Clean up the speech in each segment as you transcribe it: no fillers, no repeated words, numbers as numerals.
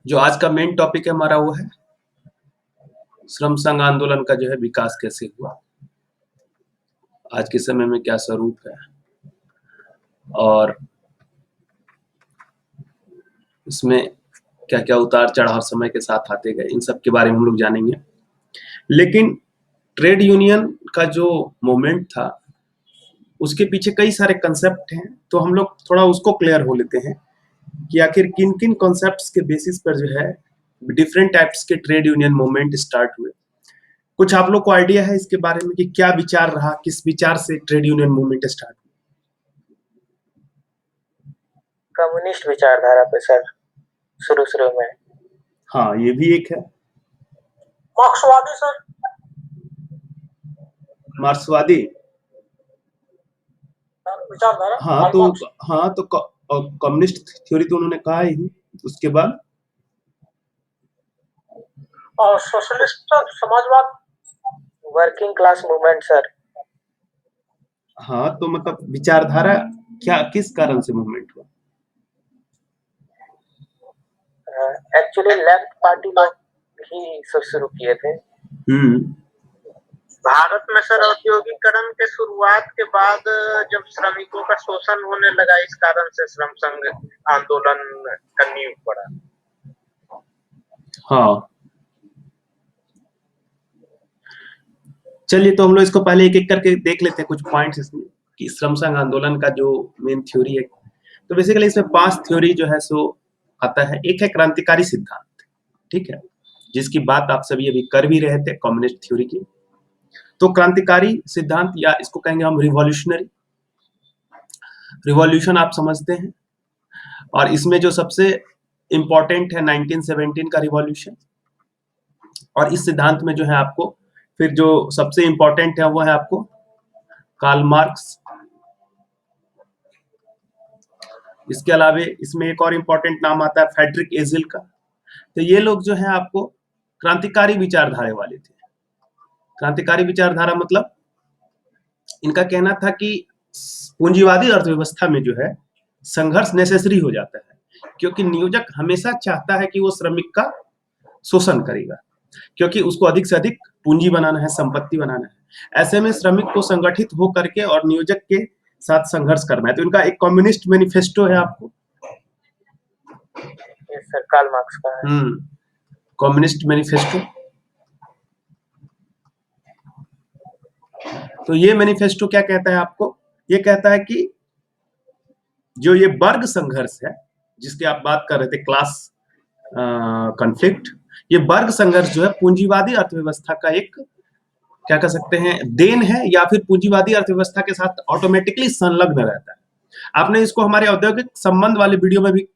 जो आज का मेन टॉपिक है हमारा वो है श्रम संघ आंदोलन का जो है विकास कैसे हुआ, आज के समय में क्या स्वरूप है और इसमें क्या क्या उतार चढ़ाव समय के साथ आते गए, इन सब के बारे में हम लोग जानेंगे। लेकिन ट्रेड यूनियन का जो मूवमेंट था उसके पीछे कई सारे कंसेप्ट हैं, तो हम लोग थोड़ा उसको क्लियर हो लेते हैं कि आखिर किन किन कॉन्सेप्ट्स के बेसिस पर जो है डिफरेंट टाइप्स के ट्रेड यूनियन मूवमेंट स्टार्ट हुए। कुछ आप लोग को आइडिया है इसके बारे में कि क्या विचार रहा, किस विचार से ट्रेड यूनियन मूवमेंट स्टार्ट हुआ? कम्युनिस्ट विचारधारा पे सर, शुरू में। हाँ, ये भी एक है। मार्क्सवादी सर। मार्क्सवादी विचारधारा। हाँ तो कम्युनिस्ट थ्योरी तो उन्होंने कहा ही। उसके बाद और सोशलिस्ट समाजवाद, वर्किंग क्लास मूवमेंट सर। हाँ, तो मतलब विचारधारा क्या, किस कारण से मूवमेंट हुआ? एक्चुअली लेफ्ट पार्टी लोग ही शुरू किए थे। भारत में सर औद्योगिकरण के शुरुआत के बाद जब श्रमिकों का शोषण होने लगा, इस कारण से श्रम संघ आंदोलन का नींव पड़ा। हाँ, चलिए तो हम लोग इसको पहले एक एक करके देख लेते हैं कुछ पॉइंट्स इसमें कि श्रम संघ आंदोलन का जो मेन थ्योरी है। तो बेसिकली इसमें 5 थ्योरी जो है सो आता है। एक है क्रांतिकारी सिद्धांत, ठीक है, जिसकी बात आप सभी अभी कर भी रहे थे, कम्युनिस्ट थ्योरी की। तो क्रांतिकारी सिद्धांत या इसको कहेंगे हम रिवॉल्यूशनरी, रिवॉल्यूशन आप समझते हैं। और इसमें जो सबसे इंपॉर्टेंट है 1917 का रिवॉल्यूशन। और इस सिद्धांत में जो है आपको फिर जो सबसे इंपॉर्टेंट है वो है आपको कार्ल मार्क्स। इसके अलावा इसमें एक और इंपॉर्टेंट नाम आता है फ्रेडरिक एजिल का। तो ये लोग जो है आपको क्रांतिकारी विचारधारा वाले थे। क्रांतिकारी विचारधारा मतलब इनका कहना था कि पूंजीवादी अर्थव्यवस्था में जो है संघर्ष नेसेसरी हो जाता है, क्योंकि नियोजक हमेशा चाहता है कि वो श्रमिक का शोषण करेगा, क्योंकि उसको अधिक से अधिक पूंजी बनाना है, संपत्ति बनाना है। ऐसे में श्रमिक को संगठित हो करके और नियोजक के साथ संघर्ष करना है। तो इनका एक कम्युनिस्ट मैनिफेस्टो है आपको, सर कार्ल मार्क्स का है। Communist manifesto. तो ये मैनिफेस्टो क्या कहता है आपको? ये कहता है कि जो ये वर्ग संघर्ष है जिसकी आप बात कर रहे थे, क्लास कॉन्फ्लिक्ट, ये वर्ग संघर्ष जो है पूंजीवादी अर्थव्यवस्था का एक क्या कह सकते हैं देन है, या फिर पूंजीवादी अर्थव्यवस्था के साथ ऑटोमेटिकली संलग्न रहता है। आपने इसको हमारे औद्योगिक संबंध वाले वीडियो में भी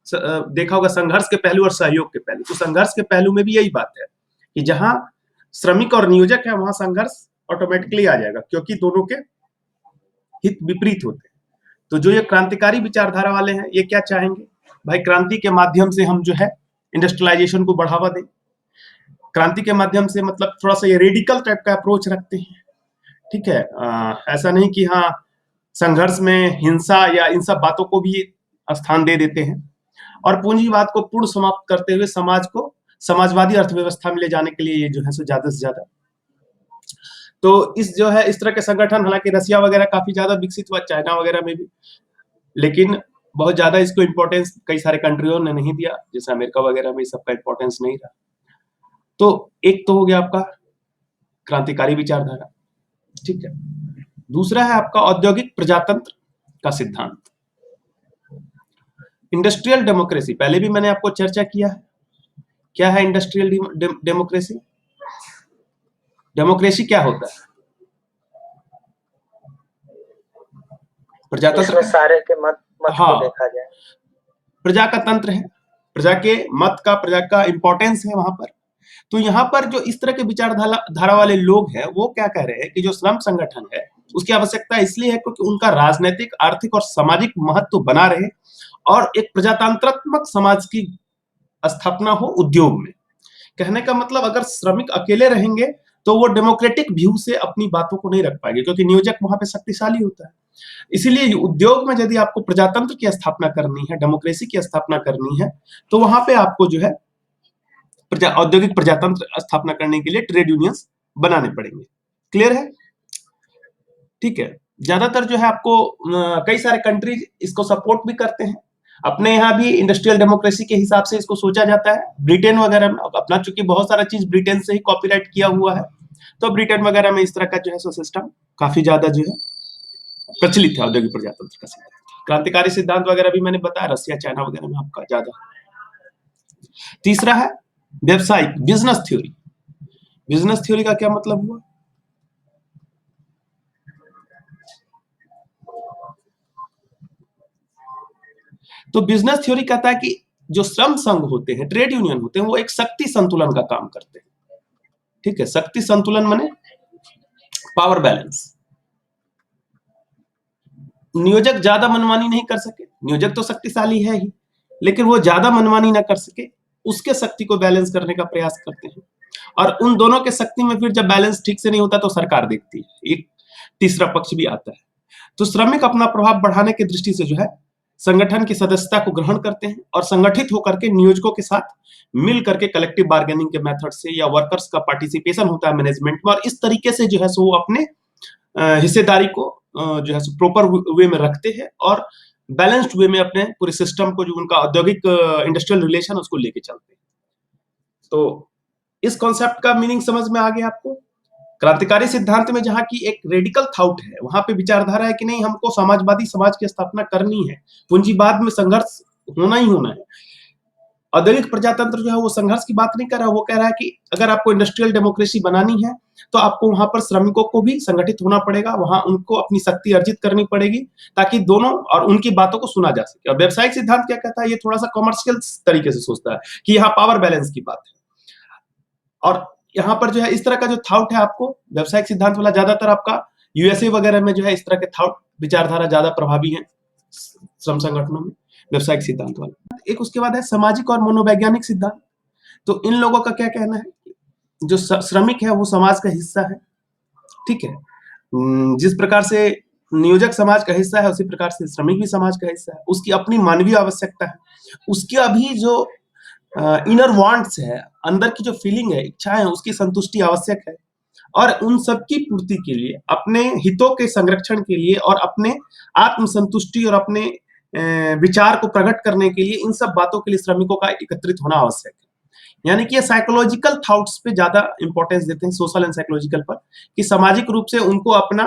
देखा होगा, संघर्ष के पहलू और सहयोग के पहलू। तो संघर्ष के पहलू में भी यही बात है कि जहां श्रमिक और नियोजक है वहां संघर्ष ऑटोमेटिकली आ जाएगा, क्योंकि दोनों के हित विपरीत होते हैं। तो जो ये क्रांतिकारी विचारधारा वाले हैं ये क्या चाहेंगे भाई, क्रांति के माध्यम से हम जो है इंडस्ट्रियलाइजेशन को बढ़ावा दें। क्रांति के माध्यम से मतलब थोड़ा सा ये रेडिकल टाइप का अप्रोच रखते हैं, ठीक है। ऐसा नहीं कि हाँ संघर्ष में हिंसा या इन सब बातों को भी स्थान दे देते हैं। और पूंजीवाद को पूर्ण समाप्त करते हुए समाज को समाजवादी अर्थव्यवस्था में ले जाने के लिए ये जो है सो ज्यादा से ज्यादा। तो इस जो है इस तरह के संगठन हालांकि रसिया वगैरह काफी ज्यादा विकसित हुआ, चाइना वगैरह में भी, लेकिन बहुत ज्यादा इसको इंपॉर्टेंस कई सारे कंट्रियों ने नहीं दिया, जैसे अमेरिका वगैरह में इस सबका इंपॉर्टेंस नहीं रहा। तो एक तो हो गया आपका क्रांतिकारी विचारधारा, ठीक है। दूसरा है आपका औद्योगिक प्रजातंत्र का सिद्धांत, इंडस्ट्रियल डेमोक्रेसी। पहले भी मैंने आपको चर्चा किया है। क्या है इंडस्ट्रियल डेमोक्रेसी? डेमोक्रेसी क्या होता है? प्रजातंत्र सारे के मत को देखा जाए, प्रजा का तंत्र है, प्रजा के मत का, प्रजा का इंपॉर्टेंस है वहां पर। तो यहाँ पर जो इस तरह के विचारधारा वाले लोग हैं वो क्या कह रहे हैं कि जो श्रम संगठन है उसकी आवश्यकता इसलिए है क्योंकि उनका राजनीतिक, आर्थिक और सामाजिक महत्व बना रहे और एक प्रजातंत्रात्मक समाज की स्थापना हो उद्योग में। कहने का मतलब अगर श्रमिक अकेले रहेंगे तो वो डेमोक्रेटिक व्यू से अपनी बातों को नहीं रख पाएंगे, क्योंकि नियोजक वहां पे शक्तिशाली होता है। इसीलिए उद्योग में यदि आपको प्रजातंत्र की स्थापना करनी है, डेमोक्रेसी की स्थापना करनी है, तो वहां पे आपको जो है औद्योगिक प्रजातंत्र स्थापना करने के लिए ट्रेड यूनियंस बनाने पड़ेंगे। क्लियर है? ठीक है। ज्यादातर जो है आपको कई सारे कंट्रीज इसको सपोर्ट भी करते हैं। अपने यहाँ भी इंडस्ट्रियल डेमोक्रेसी के हिसाब से इसको सोचा जाता है। ब्रिटेन वगैरह में अपना चूंकि बहुत सारा चीज ब्रिटेन से ही कॉपीराइट किया हुआ है, तो ब्रिटेन वगैरह में इस तरह का जो है सो सिस्टम काफी ज्यादा जो है प्रचलित है, औद्योगिक प्रजातंत्र का सिद्धांत। क्रांतिकारी सिद्धांत वगैरह भी मैंने बताया, रसिया चाइना वगैरह में आपका ज्यादा। तीसरा है व्यवसायिक, बिजनेस थ्योरी। बिजनेस थ्योरी का क्या मतलब हुआ? तो बिजनेस थ्योरी कहता है कि जो श्रम संघ होते हैं, ट्रेड यूनियन होते हैं, वो एक शक्ति संतुलन का काम करते हैं। ठीक है, शक्ति संतुलन माने पावर बैलेंस। नियोजक ज्यादा मनमानी नहीं कर सके, नियोजक तो शक्तिशाली है ही, लेकिन वो ज्यादा मनमानी ना कर सके, उसके शक्ति को बैलेंस करने का प्रयास करते हैं। और उन दोनों के शक्ति में फिर जब बैलेंस ठीक से नहीं होता तो सरकार देखती है, एक तीसरा पक्ष भी आता है। तो श्रमिक अपना प्रभाव बढ़ाने की दृष्टि से जो है संगठन की सदस्यता को ग्रहण करते हैं और संगठित होकर के नियोजकों के साथ मिल करके कलेक्टिव बार्गेनिंग के मेथड से, या वर्कर्स का पार्टिसिपेशन होता है मैनेजमेंट में, और इस तरीके से जो है सो वो अपने हिस्सेदारी को जो है सो प्रॉपर वे में रखते हैं और बैलेंस्ड वे में अपने पूरे सिस्टम को, जो उनका औद्योगिक इंडस्ट्रियल रिलेशन, उसको लेके चलते हैं। तो इस कॉन्सेप्ट का मीनिंग समझ में आ गया आपको? क्रांतिकारी सिद्धांत में जहां की एक रेडिकल थॉट है, वहां पे विचारधारा है कि नहीं, हमको समाजवादी समाज की स्थापना करनी है, पूंजीवाद में संघर्ष होना ही होना है। औद्योगिक प्रजातंत्र जो है वो संघर्ष की बात नहीं कर रहा है, वो कह रहा है कि अगर आपको इंडस्ट्रियल डेमोक्रेसी बनानी है तो आपको वहां पर श्रमिकों को भी संगठित होना पड़ेगा, वहां उनको अपनी शक्ति अर्जित करनी पड़ेगी, ताकि दोनों और उनकी बातों को सुना जा सके। और व्यवसायिक सिद्धांत क्या कहता है? ये थोड़ा सा कॉमर्शियल तरीके से सोचता है कि यहाँ पावर बैलेंस की बात है। और यहाँ पर जो है इस तरह का जो थॉट है, आपको व्यवसायिक सिद्धांत वाला ज्यादातर आपका यूएसए वगैरह में जो है इस तरह के थॉट, विचारधारा ज्यादा प्रभावी है श्रम संगठनों में, व्यवसायिक सिद्धांत वाला। एक उसके बाद है सामाजिक और मनोवैज्ञानिक सिद्धांत। तो इन लोगों का क्या कहना है? जो श्रमिक है वो समाज का हिस्सा है। ठीक है, जिस प्रकार से नियोजक समाज का हिस्सा है, उसी प्रकार से श्रमिक भी समाज का हिस्सा है। उसकी अपनी मानवीय आवश्यकता है, उसकी अभी जो इनर वांट्स है, अंदर की जो फीलिंग है, इच्छाएं है, उसकी संतुष्टि आवश्यक है। और उन सबकी पूर्ति के लिए, अपने हितों के संरक्षण के लिए और अपने आत्मसंतुष्टि और अपने विचार को प्रकट करने के लिए, इन सब बातों के लिए श्रमिकों का एकत्रित होना आवश्यक है। यानी कि ये साइकोलॉजिकल थॉट्स पे ज्यादा इंपॉर्टेंस देते हैं, सोशल एंड साइकोलॉजिकल पर, कि सामाजिक रूप से उनको अपना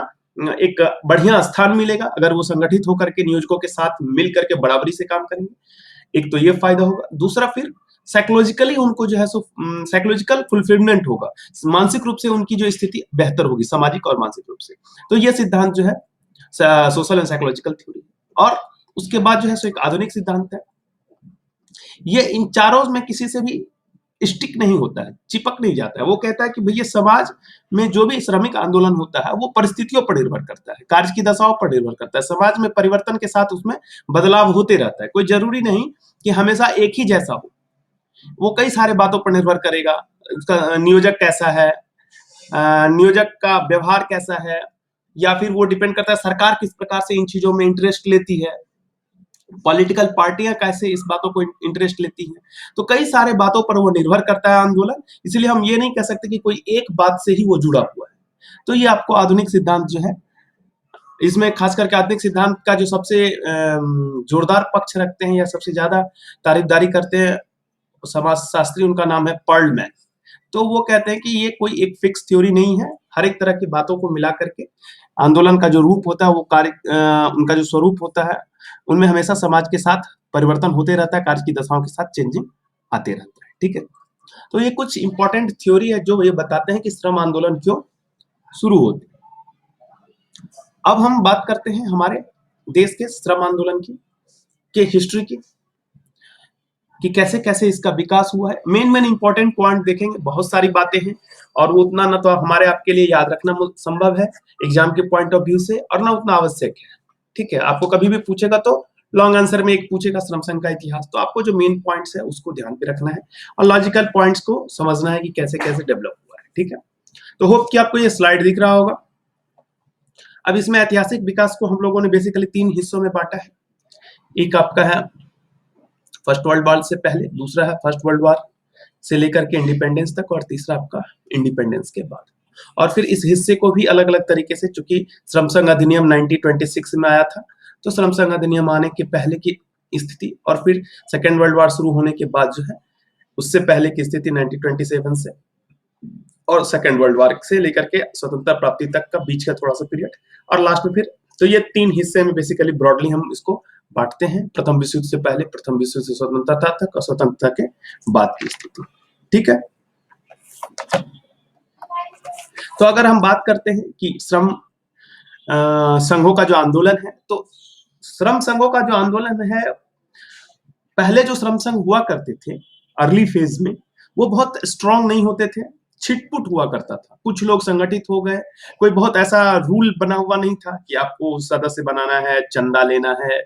एक बढ़िया स्थान मिलेगा अगर वो संगठित होकर के नियोजकों के साथ मिल करके बराबरी से काम करेंगे। एक तो ये फायदा होगा। दूसरा, फिर साइकोलॉजिकली उनको जो है सो साइकोलॉजिकल फुलफिलमेंट होगा, मानसिक रूप से उनकी जो स्थिति बेहतर होगी, सामाजिक और मानसिक रूप से। तो ये सिद्धांत जो है सोशल एंड साइकोलॉजिकल थ्योरी। और उसके बाद जो है सो एक आधुनिक सिद्धांत है। ये इन चारों में किसी से भी स्टिक नहीं होता है, चिपक नहीं जाता है। वो कहता है कि भैया समाज में जो भी श्रमिक आंदोलन होता है वो परिस्थितियों पर निर्भर करता है, कार्य की दशाओं पर निर्भर करता है। समाज में परिवर्तन के साथ उसमें बदलाव होते रहता है, कोई जरूरी नहीं कि हमेशा एक ही जैसा हो। वो कई सारे बातों पर निर्भर करेगा। उसका नियोजक कैसा है, नियोजक का व्यवहार कैसा है, या फिर वो डिपेंड करता है सरकार किस प्रकार से इन चीजों में इंटरेस्ट लेती है, पॉलिटिकल पार्टियां कैसे इस बातों को इंटरेस्ट लेती हैं। तो कई सारे बातों पर वो निर्भर करता है आंदोलन। इसलिए हम ये नहीं कह सकते कि कोई एक बात से ही वो जुड़ा हुआ है। तो ये आपको आधुनिक सिद्धांत जो है, इसमें खास करके आधुनिक सिद्धांत का जो सबसे जोरदार पक्ष रखते हैं या सबसे ज्यादा तारीफदारी करते हैं समाजशास्त्री, उनका नाम है पर्लमैन। तो वो कहते हैं कि ये कोई एक फिक्स थ्योरी नहीं है, हर एक तरह की बातों को मिला करके आंदोलन का जो रूप होता है, वो कार्य उनका जो स्वरूप होता है, उनमें हमेशा समाज के साथ परिवर्तन होते रहता है, कार्य की दशाओं के साथ चेंजिंग आते रहता है। ठीक है, तो ये कुछ इंपॉर्टेंट थ्योरी है जो ये बताते हैं कि श्रम आंदोलन क्यों शुरू होते। अब हम बात करते हैं हमारे देश के श्रम आंदोलन की हिस्ट्री की, कि कैसे कैसे इसका विकास हुआ है। मेन इंपॉर्टेंट पॉइंट देखेंगे, बहुत सारी बातें हैं और वो उतना ना तो हमारे आपके लिए याद रखना संभव है एग्जाम के पॉइंट ऑफ व्यू से, और ना उतना आवश्यक है। ठीक है, आपको कभी भी पूछेगा तो लॉन्ग आंसर में एक पूछेगा श्रम संघ का इतिहास, तो आपको जो मेन पॉइंट्स है उसको ध्यान पे रखना है और लॉजिकल पॉइंट्स को समझना है कि कैसे कैसे डेवलप हुआ है। ठीक है, तो होप कि आपको ये स्लाइड दिख रहा होगा। अब इसमें ऐतिहासिक विकास को हम लोगों ने बेसिकली 3 हिस्सों में बांटा है। एक आपका है फर्स्ट वर्ल्ड वॉर से पहले, दूसरा है फर्स्ट वर्ल्ड वॉर से लेकर के इंडिपेंडेंस तक, और तीसरा आपका इंडिपेंडेंस के बाद। और फिर इस हिस्से को भी अलग अलग तरीके से, चूंकि श्रम संघ अधिनियम 1926 में आया था, तो श्रम संघ अधिनियम आने के पहले की स्थिति और फिर सेकेंड वर्ल्ड वॉर शुरू होने के बाद जो है उससे पहले की स्थिति 1927 से और सेकेंड वर्ल्ड वॉर से लेकर के स्वतंत्रता प्राप्ति तक का बीच का थोड़ा सा पीरियड, और लास्ट में फिर, तो ये 3 हिस्से में बेसिकली ब्रॉडली हम इसको बांटते हैं। प्रथम विश्व युद्ध से पहले, प्रथम विश्व युद्ध से स्वतंत्रता तक और स्वतंत्रता के बाद की स्थिति। ठीक है, तो अगर हम बात करते हैं कि श्रम संघों का जो आंदोलन है, तो श्रम संघों का जो आंदोलन है, पहले जो श्रम संघ हुआ करते थे अर्ली फेज में, वो बहुत स्ट्रांग नहीं होते थे, छिटपुट हुआ करता था। कुछ लोग संगठित हो गए, कोई बहुत ऐसा रूल बना हुआ नहीं था कि आपको सदस्य बनाना है, चंदा लेना है,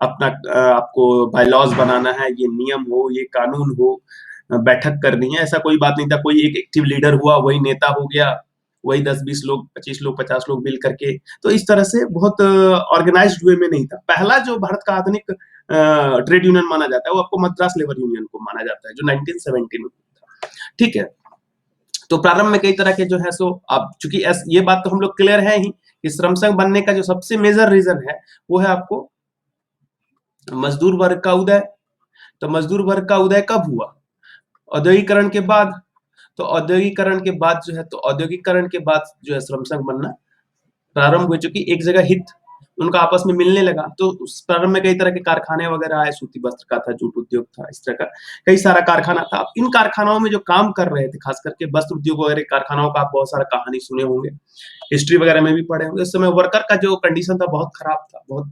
अपना आपको बायलॉज बनाना है, ये नियम हो, ये कानून हो, बैठक करनी है, ऐसा कोई बात नहीं था। कोई एक एक्टिव लीडर हुआ, वही नेता हो गया, वही 10-20 लोग, 25 लोग, 50 लोग मिल करके, तो इस तरह से बहुत ऑर्गेनाइज्ड वे में नहीं था। पहला जो भारत का आधुनिक ट्रेड यूनियन माना जाता है वो आपको मद्रास लेबर यूनियन को माना जाता है, जो 1970 में था। ठीक है, तो प्रारंभ में कई तरह के जो है सो, अब चूंकि ये बात तो हम लोग क्लियर है ही कि श्रम संघ बनने का जो सबसे मेजर रीजन है वो है आपको मजदूर वर्ग का उदय। तो मजदूर वर्ग का उदय कब हुआ? औद्योगिकरण के बाद। तो औद्योगिकरण के बाद जो है, तो औद्योगिकरण के बाद जो है श्रम संघ बनना प्रारंभ हुए, चूंकि एक जगह हित उनका आपस में मिलने लगा। तो उस प्रारंभ में कई तरह के कारखाने वगैरह आए, सूती वस्त्र का था, जूट उद्योग था, इस तरह का कई सारा कारखाना था। अब इन कारखानाओं में जो काम कर रहे थे, खास करके वस्त्र उद्योग वगैरह कारखानाओं का आप बहुत सारा कहानी सुने होंगे, हिस्ट्री वगैरह में भी पढ़े होंगे। उस समय वर्कर का जो कंडीशन था बहुत खराब था, बहुत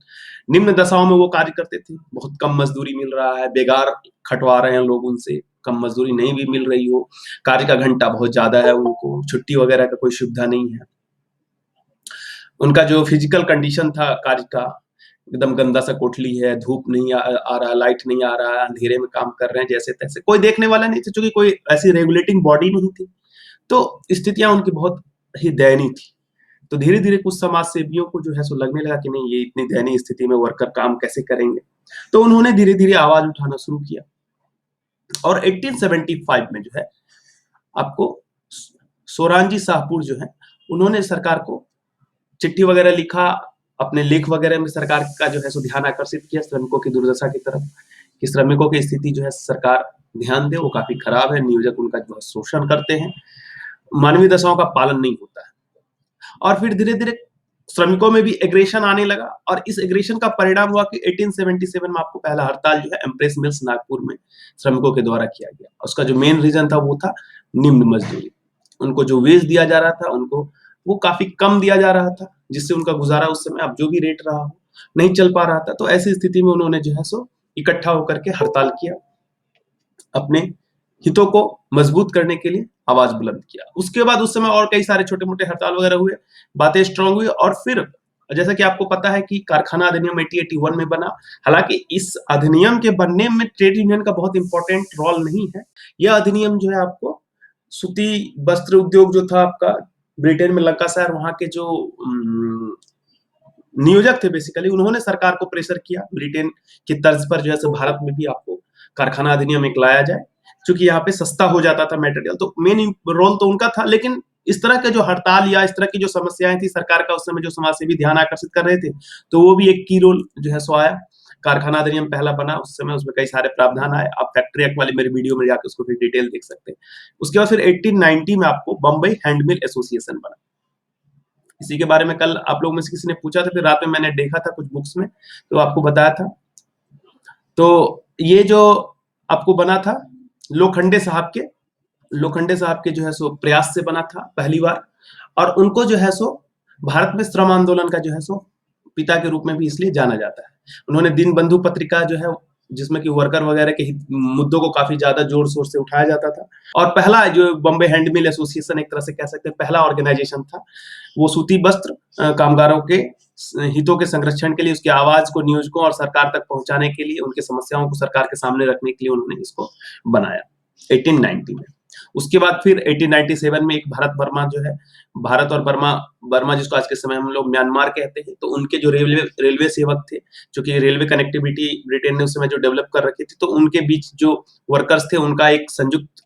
निम्न दशाओं में वो कार्य करते थे। बहुत कम मजदूरी मिल रहा है, बेगार खटवा रहे हैं लोग उनसे, कम मजदूरी नहीं भी मिल रही हो, कार्य का घंटा बहुत ज्यादा है, उनको छुट्टी वगैरह का कोई सुविधा नहीं है। उनका जो फिजिकल कंडीशन था कार्य का, एकदम गंदा सा कोठली है, धूप नहीं आ रहा, लाइट नहीं आ रहा, अंधेरे में काम कर रहे हैं जैसे तैसे, कोई देखने वाला नहीं था, क्योंकि कोई ऐसी रेगुलेटिंग बॉडी नहीं थी। तो स्थितियां उनकी बहुत ही दयनीय थी। तो धीरे धीरे कुछ समाज सेवियों को जो है सो लगने लगा कि नहीं, ये इतनी दयनीय स्थिति में वर्कर काम कैसे करेंगे। तो उन्होंने धीरे धीरे आवाज उठाना शुरू किया, और 1875 में जो है आपको सोरानजी शाहपुर जो है, उन्होंने सरकार को चिट्ठी वगैरह लिखा, अपने लेख वगैरह में सरकार का जो है सो ध्यान आकर्षित किया श्रमिकों की दुर्दशा की तरफ, कि श्रमिकों की स्थिति जो है सरकार ध्यान दे, वो काफी खराब है, नियोजक उनका जो शोषण करते हैं, मानवीय दशाओं का पालन नहीं होता है। और फिर धीरे धीरे श्रमिकों में भी एग्रेशन आने लगा, और इस एग्रेशन का परिणाम हुआ कि 1877 में आपको पहला हड़ताल जो है एम्प्रेस मिल्स नागपुर में श्रमिकों के द्वारा किया गया। उसका जो मेन रीजन था वो था निम्न मजदूरी। उनको जो वेज दिया जा रहा था, उनको वो काफी कम दिया जा रहा था, जिससे उनका गुजारा उस समय अब जो भी रेट रहा हो नहीं चल पा रहा था। तो ऐसी स्थिति में उन्होंने जो है सो इकट्ठा होकर के हड़ताल किया, अपने हितों को मजबूत करने के लिए आवाज बुलंद किया। उसके बाद उस समय और कई सारे छोटे मोटे हड़ताल वगैरह हुए, बातें स्ट्रांग हुई, और फिर जैसा कि आपको पता है कि कारखाना अधिनियम 1881 में बना। हालांकि इस अधिनियम के बनने में ट्रेड यूनियन का बहुत इंपॉर्टेंट रोल नहीं है। यह अधिनियम जो है आपको सूती वस्त्र उद्योग जो था आपका ब्रिटेन में, लंकाशायर, वहां के जो नियोजक थे बेसिकली, उन्होंने सरकार को प्रेशर किया ब्रिटेन की तर्ज पर जो है सो भारत में भी आपको कारखाना अधिनियम एक लाया जाए, क्योंकि यहाँ पे सस्ता हो जाता था मटेरियल। तो मेन रोल तो उनका था, लेकिन इस तरह के जो हड़ताल या इस तरह की जो समस्याएं थी, सरकार का उस समय जो समाज सेवी ध्यान आकर्षित कर रहे थे, तो वो भी एक की रोल जो है सो आया। कारखाना अधिनियम पहला बना उस समय, उसमें कई सारे प्रावधान आए। आप फैक्ट्री एक्ट वाली मेरी वीडियो में जाकर उसको फिर डिटेल देख सकते हैं। उसके बाद फिर 1890 में आपको बम्बई हैंडमिल एसोसिएशन बना। इसी के बारे में कल आप लोग में से किसी ने पूछा था, फिर रात में मैंने देखा था कुछ बुक्स में, तो आपको बताया था। तो ये जो आपको बना था लोखंडे साहब के जो है सो प्रयास से बना था पहली बार, और उनको जो है सो भारत में श्रम आंदोलन का जो है सो पिता के रूप में भी इसलिए जाना जाता है। उन्होंने दिन बंधु पत्रिका जो है, जिसमें कि वर्कर वगैरह के मुद्दों को काफी ज्यादा जोर शोर से उठाया जाता था, और पहला जो बॉम्बे हैंडमिल एसोसिएशन एक तरह से कह सकते हैं पहला ऑर्गेनाइजेशन था, वो सूती वस्त्र कामगारों के हितों के संरक्षण के लिए, उसकी आवाज को नियोजकों और सरकार तक पहुंचाने के लिए, उनकी समस्याओं को सरकार के सामने रखने के लिए उन्होंने इसको बनाया 1890 में। उसके बाद फिर 1897 में एक भारत बर्मा जो है, भारत और बर्मा, बर्मा जिसको आज के समय हम लोग म्यांमार कहते हैं, तो उनके जो रेलवे सेवक थे, जो कि रेलवे कनेक्टिविटी ब्रिटेन ने उस समय जो डेवलप कर रखी थी, तो उनके बीच जो वर्कर्स थे उनका एक संयुक्त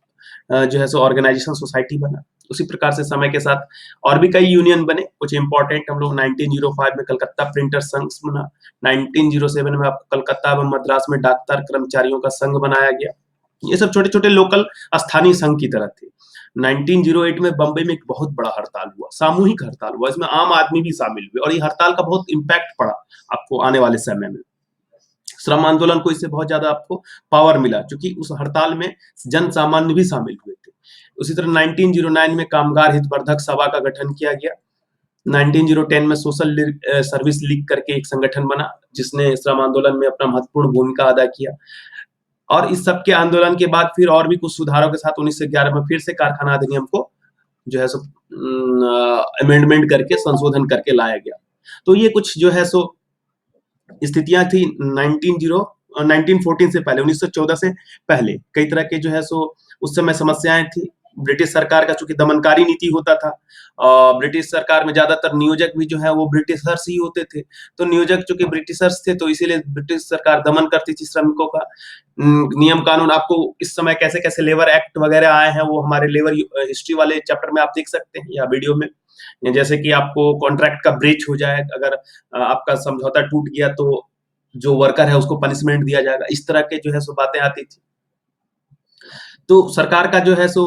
जो है सो ऑर्गेनाइजेशन सोसाइटी बना। उसी प्रकार से समय के साथ और भी कई यूनियन बने, कुछ इंपॉर्टेंट हम लोग 1905 में कलकत्ता प्रिंटर संघ बना, 1907 में आपको कलकत्ता व मद्रास में डाकतार कर्मचारियों का संघ बनाया गया। ये सब छोटे छोटे लोकल स्थानीय संघ की तरह थे। 1908 में बंबई में एक बहुत बड़ा हड़ताल हुआ, सामूहिक हड़ताल हुआ, इसमें आम आदमी भी शामिल हुए और ये हड़ताल का बहुत इम्पैक्ट पड़ा आपको आने वाले समय में। श्रम आंदोलन को इससे बहुत ज्यादा आपको पावर मिला, क्योंकि उस हड़ताल में जन सामान्य भी शामिल हुए थे। उसी तरह 1909 में कामगार हितवर्धक सभा का गठन किया गया। 1910 में सोशल सर्विस लीग करके एक संगठन बना, जिसने श्रम आंदोलन में अपना महत्वपूर्ण भूमिका अदा किया। और इस सब के आंदोलन के बाद फिर और भी कुछ सुधारों के साथ 1911 में फिर से कारखाना अधिनियम को जो है सो अमेंडमेंट करके संशोधन करके लाया गया। तो ये कुछ जो है सो स्थितियां थी 1914 से पहले, 1914 से पहले कई तरह के जो है सो उस समय समस्याएं थी। ब्रिटिश सरकार का चूंकि दमनकारी नीति होता था, ब्रिटिश सरकार में ज्यादातर नियोजक भी जो है वो ब्रिटिशर्स ही होते थे, तो नियोजक चूंकि ब्रिटिशर्स थे तो इसीलिए ब्रिटिश सरकार दमन करती थी श्रमिकों का। नियम कानून आपको इस समय कैसे कैसे लेबर एक्ट वगैरह आए हैं वो हमारे लेबर हिस्ट्री वाले चैप्टर में आप देख सकते हैं या वीडियो में। जैसे कि आपको कॉन्ट्रैक्ट का ब्रीच हो जाए, अगर आपका समझौता टूट गया तो जो वर्कर है उसको पनिशमेंट दिया जाएगा, इस तरह के जो है सो बातें आती थी। तो सरकार का जो है सो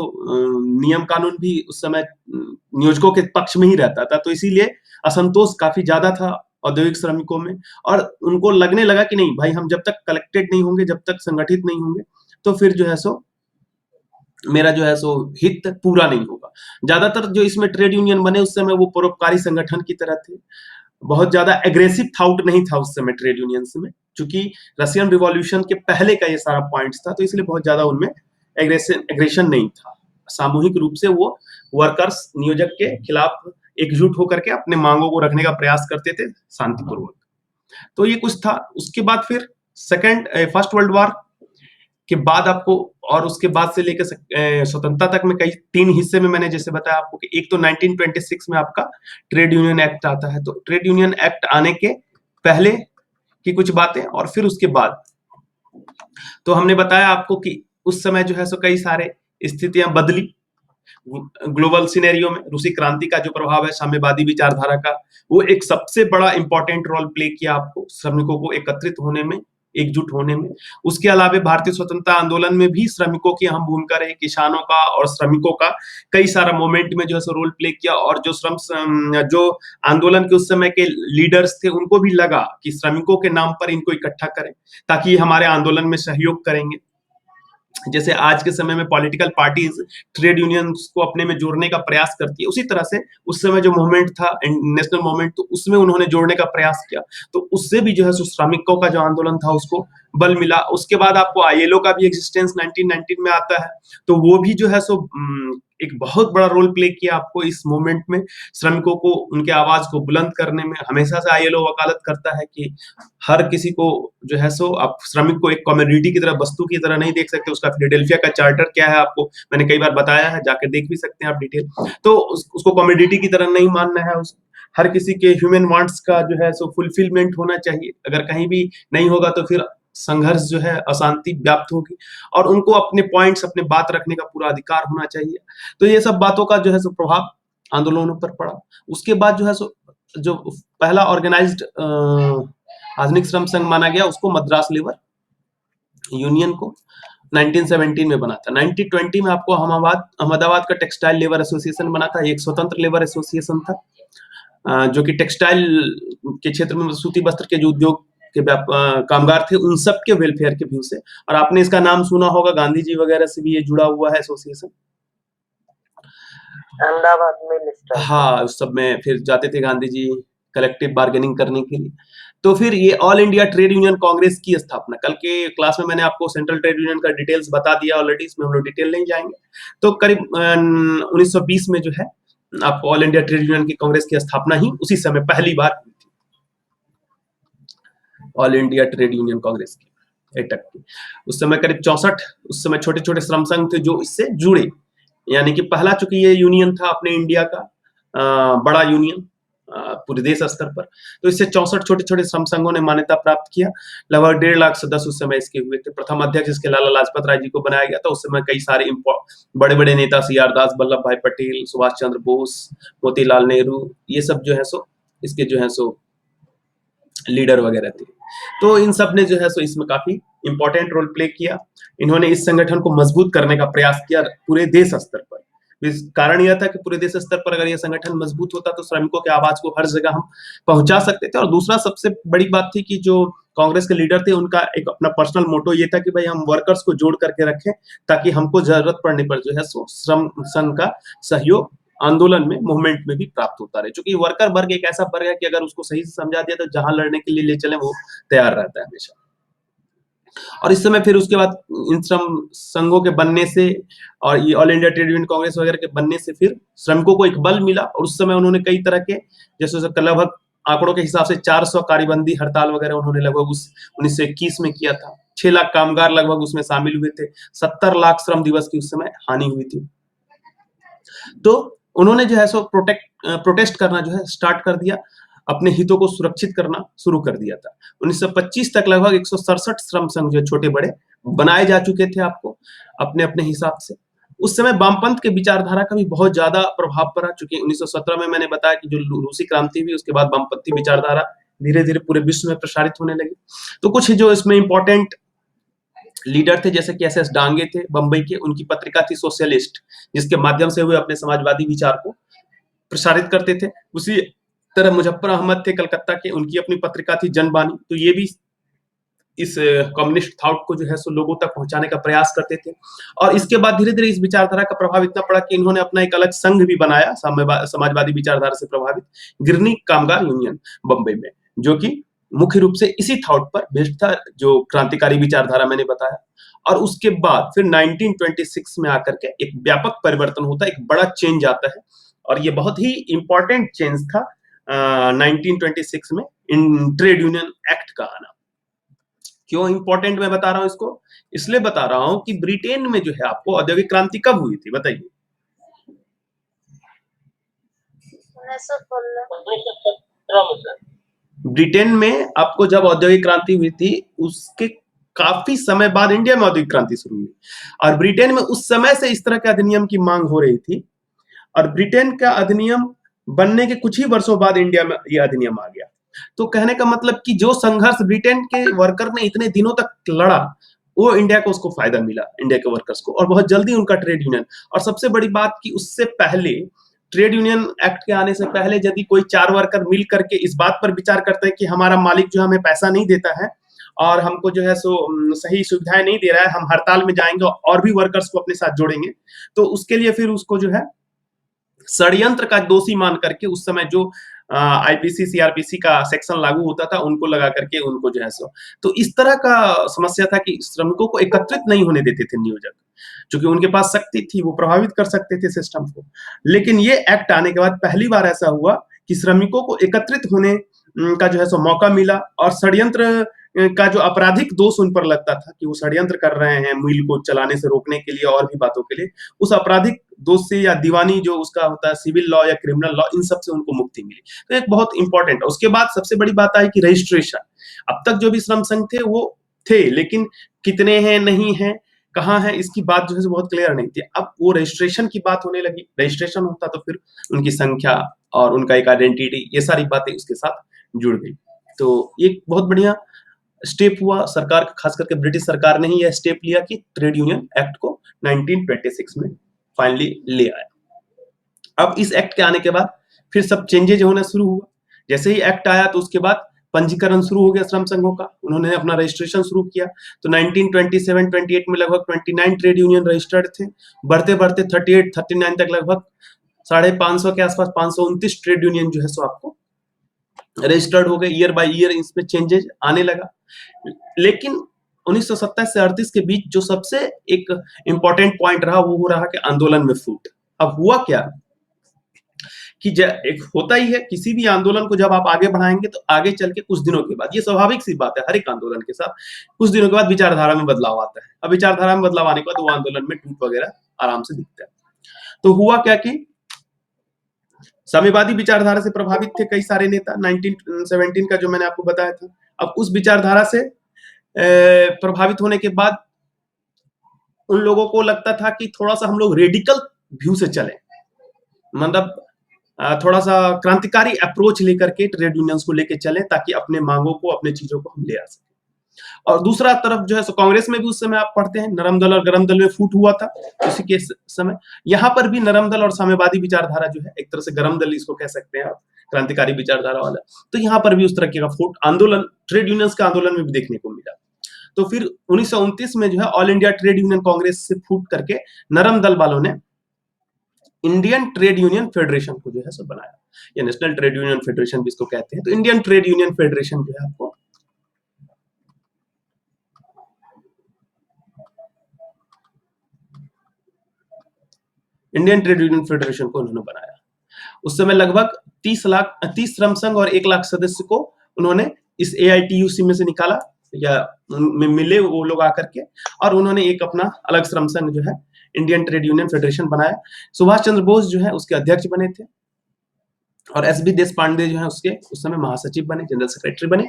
नियम कानून भी उस समय नियोजकों के पक्ष में ही रहता था, तो इसीलिए असंतोष काफी ज्यादा था औद्योगिक श्रमिकों में। और उनको लगने लगा कि नहीं भाई, हम जब तक कलेक्टेड नहीं होंगे, जब तक संगठित नहीं होंगे, तो फिर जो है सो मेरा जो है सो हित पूरा नहीं होगा। ज्यादातर जो इसमें ट्रेड यूनियन बने उस समय वो परोपकारी संगठन की तरह थे, बहुत ज्यादा एग्रेसिव थाउट नहीं था उस समय ट्रेड यूनियंस में, क्योंकि रशियन रिवॉल्यूशन के पहले का ये सारा पॉइंट्स था, तो इसलिए बहुत ज्यादा उनमें एग्रेशन नहीं था। सामूहिक रूप से वो वर्कर्स नियोजक के खिलाफ एकजुट होकर के अपने मांगों को रखने का प्रयास करते थे शांतिपूर्वक। तो ये कुछ था। उसके बाद फिर फर्स्ट वर्ल्ड वॉर के बाद आपको, और उसके बाद से लेकर स्वतंत्रता तक में कई 3 हिस्से में मैंने जैसे बताया आपको कि एक तो 1926 में आपका ट्रेड यूनियन एक्ट आता है। तो ट्रेड यूनियन एक्ट आने के पहले की कुछ बातें और फिर उसके बाद। तो हमने बताया आपको कि उस समय जो है सो कई सारे स्थितियां बदली ग्लोबल सिनेरियो में। रूसी क्रांति का जो प्रभाव है साम्यवादी विचारधारा का, वो एक सबसे बड़ा इंपॉर्टेंट रोल प्ले किया आपको श्रमिकों को एकत्रित होने में, एकजुट होने में। उसके अलावा भारतीय स्वतंत्रता आंदोलन में भी श्रमिकों की अहम भूमिका रही, किसानों का और श्रमिकों का कई सारा मोमेंट में जो है सो रोल प्ले किया। और जो आंदोलन के उस समय के लीडर्स थे उनको भी लगा कि श्रमिकों के नाम पर इनको इकट्ठा करें ताकि ये हमारे आंदोलन में सहयोग करेंगे। जैसे आज के समय में पॉलिटिकल पार्टीज ट्रेड यूनियंस को अपने में जोड़ने का प्रयास करती है, उसी तरह से उस समय जो मूवमेंट था नेशनल मूवमेंट, तो उसमें उन्होंने जोड़ने का प्रयास किया। तो उससे भी जो है श्रमिकों का जो आंदोलन था उसको बल मिला। उसके बाद आपको आईएलओ का भी एग्जिस्टेंस 1919 में आता है, तो वो भी जो है सो एक बहुत बड़ा रोल प्ले किया आपको इस मूवमेंट में, श्रमिकों को उनके आवाज को बुलंद करने में। हमेशा से आईएलओ वकालत करता है कि हर किसी को जो है सो आप श्रमिक को एक कमोडिटी की तरह, वस्तु की तरह नहीं देख सकते। उसका फिलाडेल्फिया का चार्टर क्या है आपको मैंने कई बार बताया है, जाकर देख भी सकते हैं आप डिटेल। तो उसको कमोडिटी की तरह नहीं मानना है, हर किसी के ह्यूमन वांट्स का जो है सो फुलफिलमेंट होना चाहिए। अगर कहीं भी नहीं होगा तो फिर संघर्ष जो है, अशांति व्याप्त होगी, और उनको अपने पॉइंट्स, अपने बात रखने का पूरा अधिकार होना चाहिए। तो ये सब बातों का जो है सो प्रभाव आंदोलनों पर पड़ा। उसके बाद जो है सो जो पहला ऑर्गेनाइज्ड आधुनिक श्रम संघ माना गया उसको मद्रास लेबर यूनियन को 1917 में बना था। 1920 में आपको अहमदाबाद का टेक्सटाइल लेबर एसोसिएशन बना था। एक स्वतंत्र लेबर एसोसिएशन था जो कि टेक्सटाइल के क्षेत्र में सूती वस्त्र के जो उद्योग के कामगार थे उन सब के वेलफेयर के व्यू से। और आपने इसका नाम सुना होगा, गांधी जी वगैरह से भी ये जुड़ा हुआ है एसोसिएशन। अहमदाबाद में हाँ, उस सब में फिर जाते थे गांधी जी कलेक्टिव बार्गेनिंग करने के लिए। तो फिर ये all India trade union Congress की स्थापना, कल के क्लास में मैंने आपको सेंट्रल ट्रेड यूनियन का डिटेल्स बता दिया ऑलरेडी, इसमें हम लोग डिटेल नहीं जाएंगे। तो करीब 1920 में जो है आपको ऑल इंडिया ट्रेड यूनियन की कांग्रेस की स्थापना ही उसी समय पहली बार हुई थी, all India trade union Congress की एटक की। उस समय करीब 64 उस समय छोटे छोटे श्रम संघ थे जो इससे जुड़े, यानी कि पहला चूंकि ये यूनियन था अपने इंडिया का बड़ा यूनियन पूरे देश स्तर पर, तो इससे 64 छोटे-छोटे श्रम संघों ने मान्यता प्राप्त किया। लगभग 1.5 लाख सदस्य उस समय इसके हुए थे। प्रथम अध्यक्ष इसके लाला लाजपत राय जी को बनाया गया था। उस समय कई सारे बड़े-बड़े नेता सी.आर. दास, वल्लभ भाई पटेल, सुभाष चंद्र बोस, मोतीलाल नेहरू, ये सब जो है सो इसके जो है सो लीडर वगैरह थे। तो इन सब ने जो है सो इसमें काफी इंपॉर्टेंट रोल प्ले किया। इन्होंने इस संगठन को मजबूत करने का प्रयास किया पूरे देश स्तर पर। कारण यह था कि पूरे देश स्तर पर अगर यह संगठन मजबूत होता तो श्रमिकों के आवाज को हर जगह हम पहुंचा सकते थे। और दूसरा सबसे बड़ी बात थी कि जो कांग्रेस के लीडर थे उनका एक अपना पर्सनल मोटो ये था कि भाई हम वर्कर्स को जोड़ करके रखें ताकि हमको जरूरत पड़ने पर जो है सो श्रम संघ का सहयोग आंदोलन में मूवमेंट में भी प्राप्त होता रहे। क्योंकि वर्कर वर्ग एक ऐसा वर्ग है कि अगर उसको सही से समझा दिया तो जहां लड़ने के लिए ले चले वो तैयार रहता है हमेशा। और इस समय फिर उसके बाद इन श्रम संघों के बनने से और ये all India trade union Congress वगैरह के बनने से फिर श्रमिकों को एक बल मिला। और उस समय उन्होंने कई तरह के जैसे लगभग आंकड़ों के हिसाब से 400 कार्यबंदी हड़ताल वगैरह उन्होंने लगभग उस 1921 में किया था। 6 लाख कामगार लगभग उसमें शामिल हुए थे। 70 लाख श्रम दिवस की उस समय हानि हुई थी। तो उन्होंने जो है सो प्रोटेस्ट करना जो है स्टार्ट कर दिया, अपने हितों को सुरक्षित करना शुरू कर दिया था। 1925 तक लगभग 167 श्रम संघ जो छोटे बड़े बनाए जा चुके थे आपको अपने अपने हिसाब से। उस समय वामपंथ के विचारधारा का भी बहुत ज्यादा प्रभाव पड़ा। चूंकि 1917 में मैंने बताया कि जो रूसी क्रांति हुई उसके बाद वामपंथी विचारधारा धीरे धीरे पूरे विश्व में प्रसारित होने लगी। तो कुछ जो इसमें इंपॉर्टेंट लीडर थे जैसे कि एस.एस. डांगे थे बंबई के, उनकी पत्रिका थी सोशलिस्ट, जिसके माध्यम से वे अपने समाजवादी विचार को प्रसारित करते थे। उसी तरह मुजफ्फर अहमद थे कलकत्ता के, उनकी अपनी पत्रिका थी जनबानी। तो ये भी इस कम्युनिस्ट थॉट को जो है सो लोगों तक पहुंचाने का प्रयास करते थे। और इसके बाद धीरे धीरे इस विचारधारा का प्रभाव इतना पड़ा कि इन्होंने अपना एक अलग संघ भी बनाया समाजवादी विचारधारा से प्रभावित, गिरनी कामगार यूनियन बंबई में, जो कि मुख्य रूप से इसी थॉट पर बेस्ड था जो क्रांतिकारी विचारधारा मैंने बताया। और उसके बाद फिर 1926 में आकर के एक व्यापक परिवर्तन होता है, एक बड़ा चेंज आता है। और ये बहुत ही इंपॉर्टेंट चेंज था 1926 में इन ट्रेड यूनियन एक्ट का आना। क्यों इंपॉर्टेंट मैं बता रहा हूं इसको? इसलिए बता रहा हूं कि ब्रिटेन में जो है आपको औद्योगिक क्रांति कब हुई थी बताइए? 1917 ब्रिटेन में आपको जब औद्योगिक क्रांति हुई थी उसके काफी समय बाद इंडिया में औद्योगिक क्रांति शुरू हुई। और ब्रिटेन में उस समय से इस तरह के अधिनियम की मांग हो रही थी। और ब्रिटेन का अधिनियम बनने के कुछ ही वर्षों बाद इंडिया में यह अधिनियम आ गया। तो कहने का मतलब कि जो संघर्ष ब्रिटेन के वर्कर ने इतने दिनों तक लड़ा वो इंडिया को उसको फायदा मिला, इंडिया के वर्कर्स को। और बहुत जल्दी उनका ट्रेड यूनियन, और सबसे बड़ी बात कि उससे पहले ट्रेड यूनियन एक्ट के आने से पहले यदि कोई 4 वर्कर मिल करके इस बात पर विचार करते हैं कि हमारा मालिक जो हमें पैसा नहीं देता है और हमको जो है सो सही सुविधाएं नहीं दे रहा है, हम हड़ताल में जाएंगे और भी वर्कर्स को अपने साथ जोड़ेंगे, तो उसके लिए फिर उसको जो है षड्यंत्र का दोषी मान करके उस समय जो आईपीसी सीआरपीसी का सेक्शन लागू होता था उनको लगा करके उनको जो है सो, तो इस तरह का समस्या था कि श्रमिकों को एकत्रित नहीं होने देते थे नियोजक, क्योंकि उनके पास शक्ति थी, वो प्रभावित कर सकते थे सिस्टम को। लेकिन ये एक्ट आने के बाद पहली बार ऐसा हुआ कि श्रमिकों को एकत्रित होने का जो है सो मौका मिला। और षड्यंत्र का जो आपराधिक दोष उन पर लगता था कि वो षड्यंत्र कर रहे हैं मिल को चलाने से रोकने के लिए और भी बातों के लिए, उस आपराधिक दोष से या दीवानी जो उसका होता है सिविल लॉ या क्रिमिनल लॉ, इन सब से उनको मुक्ति मिली। तो एक बहुत इंपॉर्टेंट है। उसके बाद सबसे बड़ी बात आई कि रजिस्ट्रेशन। अब तक जो भी श्रम संघ थे वो थे, लेकिन कितने हैं नहीं है कहाँ है इसकी बात जो है बहुत क्लियर नहीं थी। अब वो रजिस्ट्रेशन की बात होने लगी, रजिस्ट्रेशन होता तो फिर उनकी संख्या और उनका एक आइडेंटिटी, ये सारी बातें उसके साथ जुड़ गई। तो एक बहुत बढ़िया स्टेप हुआ सरकार, खास करके ब्रिटिश सरकार ने ही यह स्टेप लिया कि ट्रेड यूनियन एक्ट को 1926 में फाइनली ले आया। अब इस एक्ट के आने के बाद फिर सब चेंजेज होना शुरू हुआ। जैसे ही एक्ट आया तो उसके बाद पंजीकरण शुरू हो गया श्रम संघों का, उन्होंने अपना रजिस्ट्रेशन शुरू किया। तो 1927-28 में लगभग 29 ट्रेड यूनियन रजिस्टर्ड थे, बढ़ते बढ़ते 38-39 तक लगभग 550 के आसपास 529 ट्रेड यूनियन जो है सो आपको रजिस्टर्ड हो गए। ईयर बाय ईयर इसमें चेंजेस आने लगा। लेकिन 1927 से 38 के बीच जो सबसे एक इंपॉर्टेंट पॉइंट रहा वो हो रहा कि आंदोलन में फूट। अब हुआ क्या कि एक होता ही है किसी भी आंदोलन को जब आप आगे बढ़ाएंगे तो आगे चल के कुछ दिनों के बाद, ये स्वाभाविक सी बात है हर एक आंदोलन के साथ, कुछ दिनों के बाद विचारधारा में बदलाव आता है। अब विचारधारा में बदलाव आने के बाद वो आंदोलन में टूट वगैरह आराम से दिखता है। तो हुआ क्या कि साम्यवादी विचारधारा से प्रभावित थे कई सारे नेता, 1917 का जो मैंने आपको बताया था। अब उस विचारधारा से प्रभावित होने के बाद उन लोगों को लगता था कि थोड़ा सा हम लोग रेडिकल व्यू से चलें, मतलब थोड़ा सा क्रांतिकारी अप्रोच लेकर के ट्रेड यूनियंस को लेके चलें, ताकि अपने मांगों को, अपने चीजों को हम ले आ सकें। और दूसरा तरफ जो है सो कांग्रेस में भी उस समय आप पढ़ते हैं नरम दल और गरम दल में फूट हुआ था उसी के समय। यहाँ पर भी नरम दल और साम्यवादी विचारधारा जो है, एक तरह से गरम दल इसको कह सकते हैं आप, क्रांतिकारी विचारधारा वाला, तो यहाँ पर भी उस तरह का फूट आंदोलन ट्रेड यूनियंस के आंदोलन में भी देखने को मिला। तो फिर 1929 में जो है all India trade union Congress से फूट करके नरम दल वालों ने इंडियन ट्रेड यूनियन फेडरेशन को जो है सो बनाया, या नेशनल ट्रेड यूनियन फेडरेशन भी इसको कहते हैं। तो इंडियन ट्रेड यूनियन फेडरेशन जो है आपको इंडियन ट्रेड यूनियन फेडरेशन को उन्होंने बनाया। उस समय लगभग 30 श्रम संघ और 1 लाख सदस्य को उन्होंने इस AITUC में से निकाला, या में मिले वो लोग आकर के, और उन्होंने एक अपना अलग श्रम संघ जो है इंडियन ट्रेड यूनियन फेडरेशन बनाया। सुभाष चंद्र बोस जो है उसके अध्यक्ष बने थे, और SB देशपांडे जो है उसके उस समय महासचिव बने, जनरल सेक्रेटरी बने।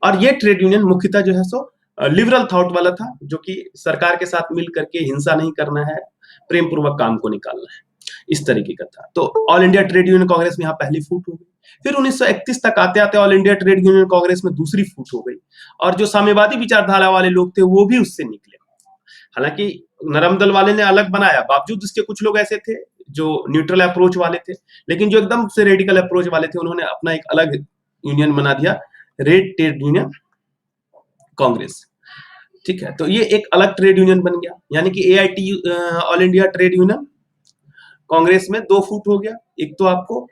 और ये ट्रेड यूनियन मुख्यतः जो है सो लिबरल थॉट वाला था, जो कि सरकार के साथ मिल करके हिंसा नहीं करना है, प्रेम पूर्वक काम को निकालना है, इस तरीके का था। तो all India trade union Congress में यहाँ पहली फूट हो गई। फिर 1931 तक आते आते all India trade union Congress में दूसरी फूट हो गई, और जो साम्यवादी विचारधारा वाले लोग थे वो भी उससे निकले। हालांकि नरम दल वाले ने अलग बनाया, बावजूद इसके कुछ लोग ऐसे थे जो न्यूट्रल अप्रोच वाले थे, लेकिन जो एकदम से रेडिकल अप्रोच वाले थे उन्होंने अपना एक अलग यूनियन बना दिया, रेड ट्रेड यूनियन कांग्रेस। ठीक है, तो ये एक अलग ट्रेड यूनियन बन गया, यानी कि AIT all India trade union Congress में 2 फूट हो गया। एक तो आपको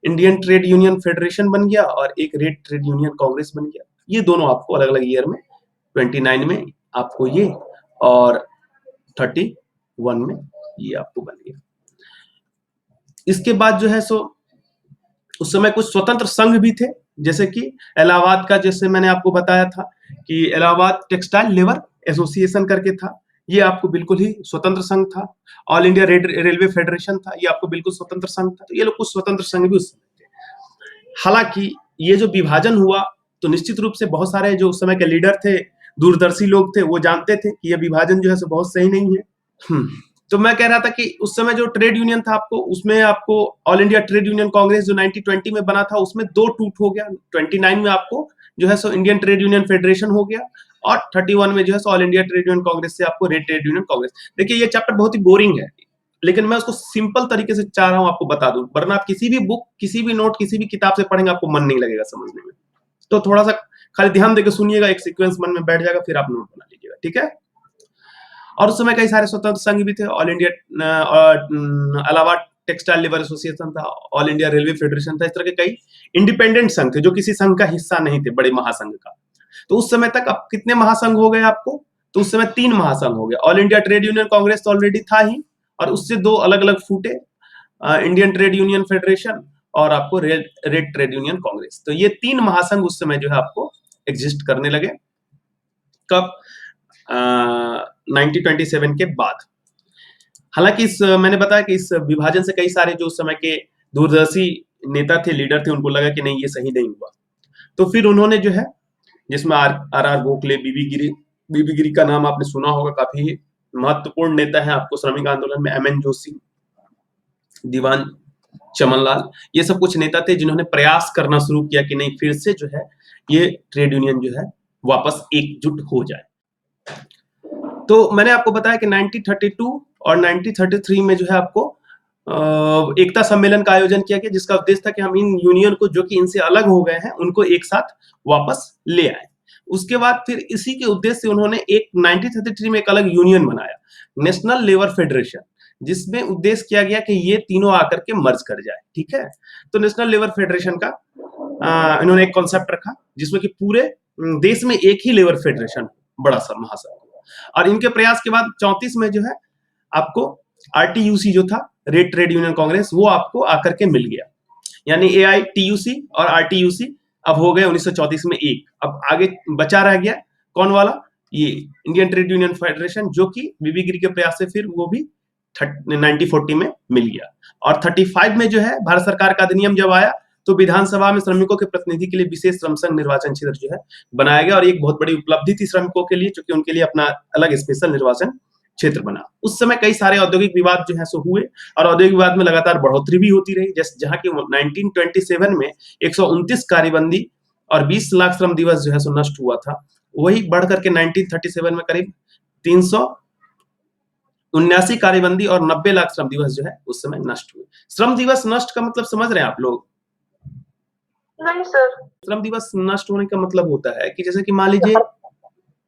इंडियन ट्रेड यूनियन फेडरेशन बन गया, और एक रेड ट्रेड यूनियन कांग्रेस बन गया। ये दोनों आपको अलग अलग ईयर में 29 में आपको ये, और 31 में ये आपको बन गया। इसके बाद जो है सो उस समय कुछ स्वतंत्र संघ भी थे, जैसे कि इलाहाबाद का, जैसे मैंने आपको बताया था कि इलाहाबाद टेक्सटाइल लेबर एसोसिएशन करके था, ये आपको बिल्कुल ही स्वतंत्र संघ था। ऑल इंडिया रेलवे फेडरेशन था, ये आपको बिल्कुल स्वतंत्र संघ था। तो ये लोग कुछ स्वतंत्र संघ भी उस समय थे। हालांकि ये जो विभाजन हुआ, तो निश्चित रूप से बहुत सारे जो उस समय के लीडर थे, दूरदर्शी लोग थे, वो जानते थे कि यह विभाजन जो है सो बहुत सही नहीं है। तो मैं कह रहा था कि उस समय जो ट्रेड यूनियन था आपको, उसमें आपको all India trade union Congress जो 1920 में बना था, उसमें 2 टूट हो गया। 29 में आपको जो है so Indian trade union federation हो गया, और 31 में जो है so all India trade union Congress से आपको रेड ट्रेड यूनियन कांग्रेस। देखिए ये चैप्टर बहुत ही बोरिंग है, लेकिन मैं उसको सिंपल तरीके से चाह रहा हूं आपको बता दूं, वरना आप किसी भी बुक, किसी भी नोट, किसी भी किताब से पढ़ेंगे आपको मन नहीं लगेगा समझने में। तो थोड़ा सा खाली ध्यान देकर सुनिएगा, एक सीक्वेंस मन में बैठ जाएगा, फिर आप नोट बना लीजिएगा, ठीक है। और उस समय कई सारे स्वतंत्र संघ भी थे, all India Allahabad textile labour association था, ऑल इंडिया रेलवे फेडरेशन था, इस तरह के कई इंडिपेंडेंट संघ थे जो किसी संघ का हिस्सा नहीं थे, बड़े महासंघ का। तो उस समय तक अब कितने महासंघ हो गए आपको? तो उस समय 3 महासंघ हो गए। All India trade union Congress तो ऑलरेडी था ही, और उससे 2 अलग अलग फूटे, इंडियन ट्रेड यूनियन फेडरेशन और आपको रेड ट्रेड यूनियन कांग्रेस। तो ये 3 महासंघ उस समय जो है आपको एग्जिस्ट करने लगे। कब? 1927 के बाद। हालांकि मैंने बताया कि इस विभाजन से कई सारे जो उस समय के दूरदर्शी नेता थे, लीडर थे, उनको लगा कि नहीं ये सही नहीं हुआ। तो फिर उन्होंने जो है, जिसमें आर गोखले, बीबी गिरी का नाम आपने सुना होगा, काफी महत्वपूर्ण नेता है आपको श्रमिक आंदोलन में, MN जोशी, दीवान चमनलाल, ये सब कुछ नेता थे जिन्होंने प्रयास करना शुरू किया कि नहीं फिर से जो है ये ट्रेड यूनियन जो है वापस एकजुट हो जाए। तो मैंने आपको बताया कि 1932 और 1933 में जो है आपको एकता सम्मेलन का आयोजन किया गया, जिसका उद्देश्य था कि हम इन यूनियन को, जो कि इनसे अलग हो गए हैं, उनको एक साथ वापस ले आए। उसके बाद फिर इसी के उद्देश्य से उन्होंने 1933 में एक अलग यूनियन बनाया, नेशनल लेबर फेडरेशन, जिसमें उद्देश्य किया गया कि ये तीनों आकर के मर्ज कर जाए। ठीक है, तो नेशनल लेबर फेडरेशन का इन्होंने एक कॉन्सेप्ट रखा, जिसमें कि पूरे देश में एक ही लेबर फेडरेशन, बड़ा सा महासंघ। और इनके प्रयास के बाद 34 में जो है आपको RTUC जो था, रेड ट्रेड यूनियन कांग्रेस, वो आपको आकर के मिल गया, यानी AITUC और RTUC अब हो गए 1934 में एक। अब आगे बचा रह गया कौन वाला? ये इंडियन ट्रेड यूनियन फेडरेशन, जो कि बीबी गिरी के प्रयास से फिर वो भी 1940 में मिल गया। और 35 में जो है भारत सरकार का अधिनियम जब आया तो विधानसभा में श्रमिकों के प्रतिनिधि के लिए विशेष श्रम संघ निर्वाचन क्षेत्र जो है बनाया गया, और एक बहुत बड़ी उपलब्धि थी श्रमिकों के लिए, क्योंकि उनके लिए अपना अलग स्पेशल निर्वाचन क्षेत्र बना। उस समय कई सारे औद्योगिक विवाद जो है सो हुए, और औद्योगिक विवाद में लगातार बढ़ोतरी भी होती रही, जैसे जहां की 1927 में 129 कार्यबंदी और 20 लाख श्रम दिवस जो है सो नष्ट हुआ था, वही बढ़ करके 1937 में करीब 379 कार्यबंदी और 90 लाख श्रम दिवस जो है उस समय नष्ट हुए। श्रम दिवस नष्ट का मतलब समझ रहे हैं आप लोग? नहीं सर। श्रम दिवस नष्ट होने का मतलब होता है कि जैसे कि मान लीजिए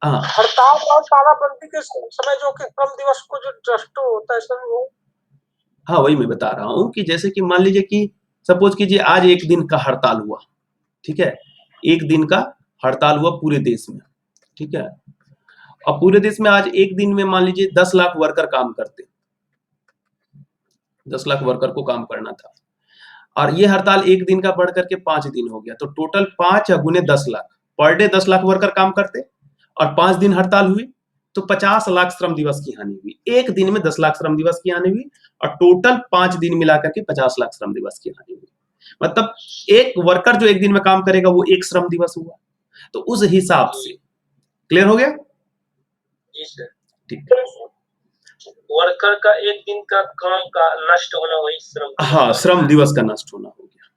हड़ताल और तालाबंदी के समय जो कि श्रम दिवस को जो नष्ट होता है सर, वो हाँ वही मैं बता रहा हूँ कि जैसे कि मान लीजिए कि सपोज कीजिए आज एक दिन का हड़ताल हुआ, ठीक है, एक दिन का हड़ताल हुआ पूरे देश में, ठीक है, और पूरे देश में आज एक दिन में मान लीजिए 10 लाख वर्कर काम करते, 10 लाख वर्कर को काम करना था, और ये हड़ताल एक दिन का बढ़ करके 5 दिन हो गया, तो टोटल 5 गुने 10 lakh, per day 10 lakh worker काम करते और 5 दिन हड़ताल हुई तो 50 लाख श्रम दिवस की हानि हुई। एक दिन में 10 लाख श्रम दिवस की हानि हुई और टोटल 5 दिन मिलाकर के 50 लाख श्रम दिवस की हानि हुई। मतलब एक वर्कर जो एक दिन में काम करेगा वो एक श्रम दिवस हुआ। तो उस हिसाब से क्लियर हो गया? जी सर। ठीक, वर्कर का एक दिन का काम का नष्ट होना वही श्रम, हाँ श्रम दिवस का नष्ट होना हो गया।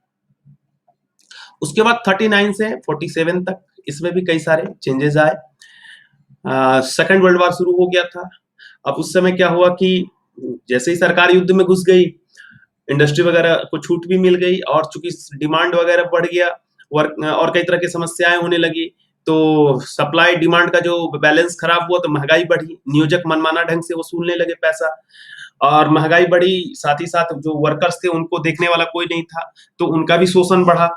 उसके बाद 39 से 47 तक इसमें भी कई सारे चेंजेस आए। सेकेंड वर्ल्ड वॉर शुरू हो गया था। अब उस समय क्या हुआ कि जैसे ही सरकार युद्ध में घुस गई, इंडस्ट्री वगैरह को छूट भी मिल गई, और चूंकि डिमांड वगैरह बढ़ गया, और कई तरह की समस्याएं होने लगी, तो सप्लाई डिमांड का जो बैलेंस खराब हुआ तो महंगाई बढ़ी, नियोजक मनमाना ढंग से वसूलने लगे पैसा, और महंगाई बढ़ी, साथ ही साथ जो वर्कर्स थे उनको देखने वाला कोई नहीं था, तो उनका भी शोषण बढ़ा,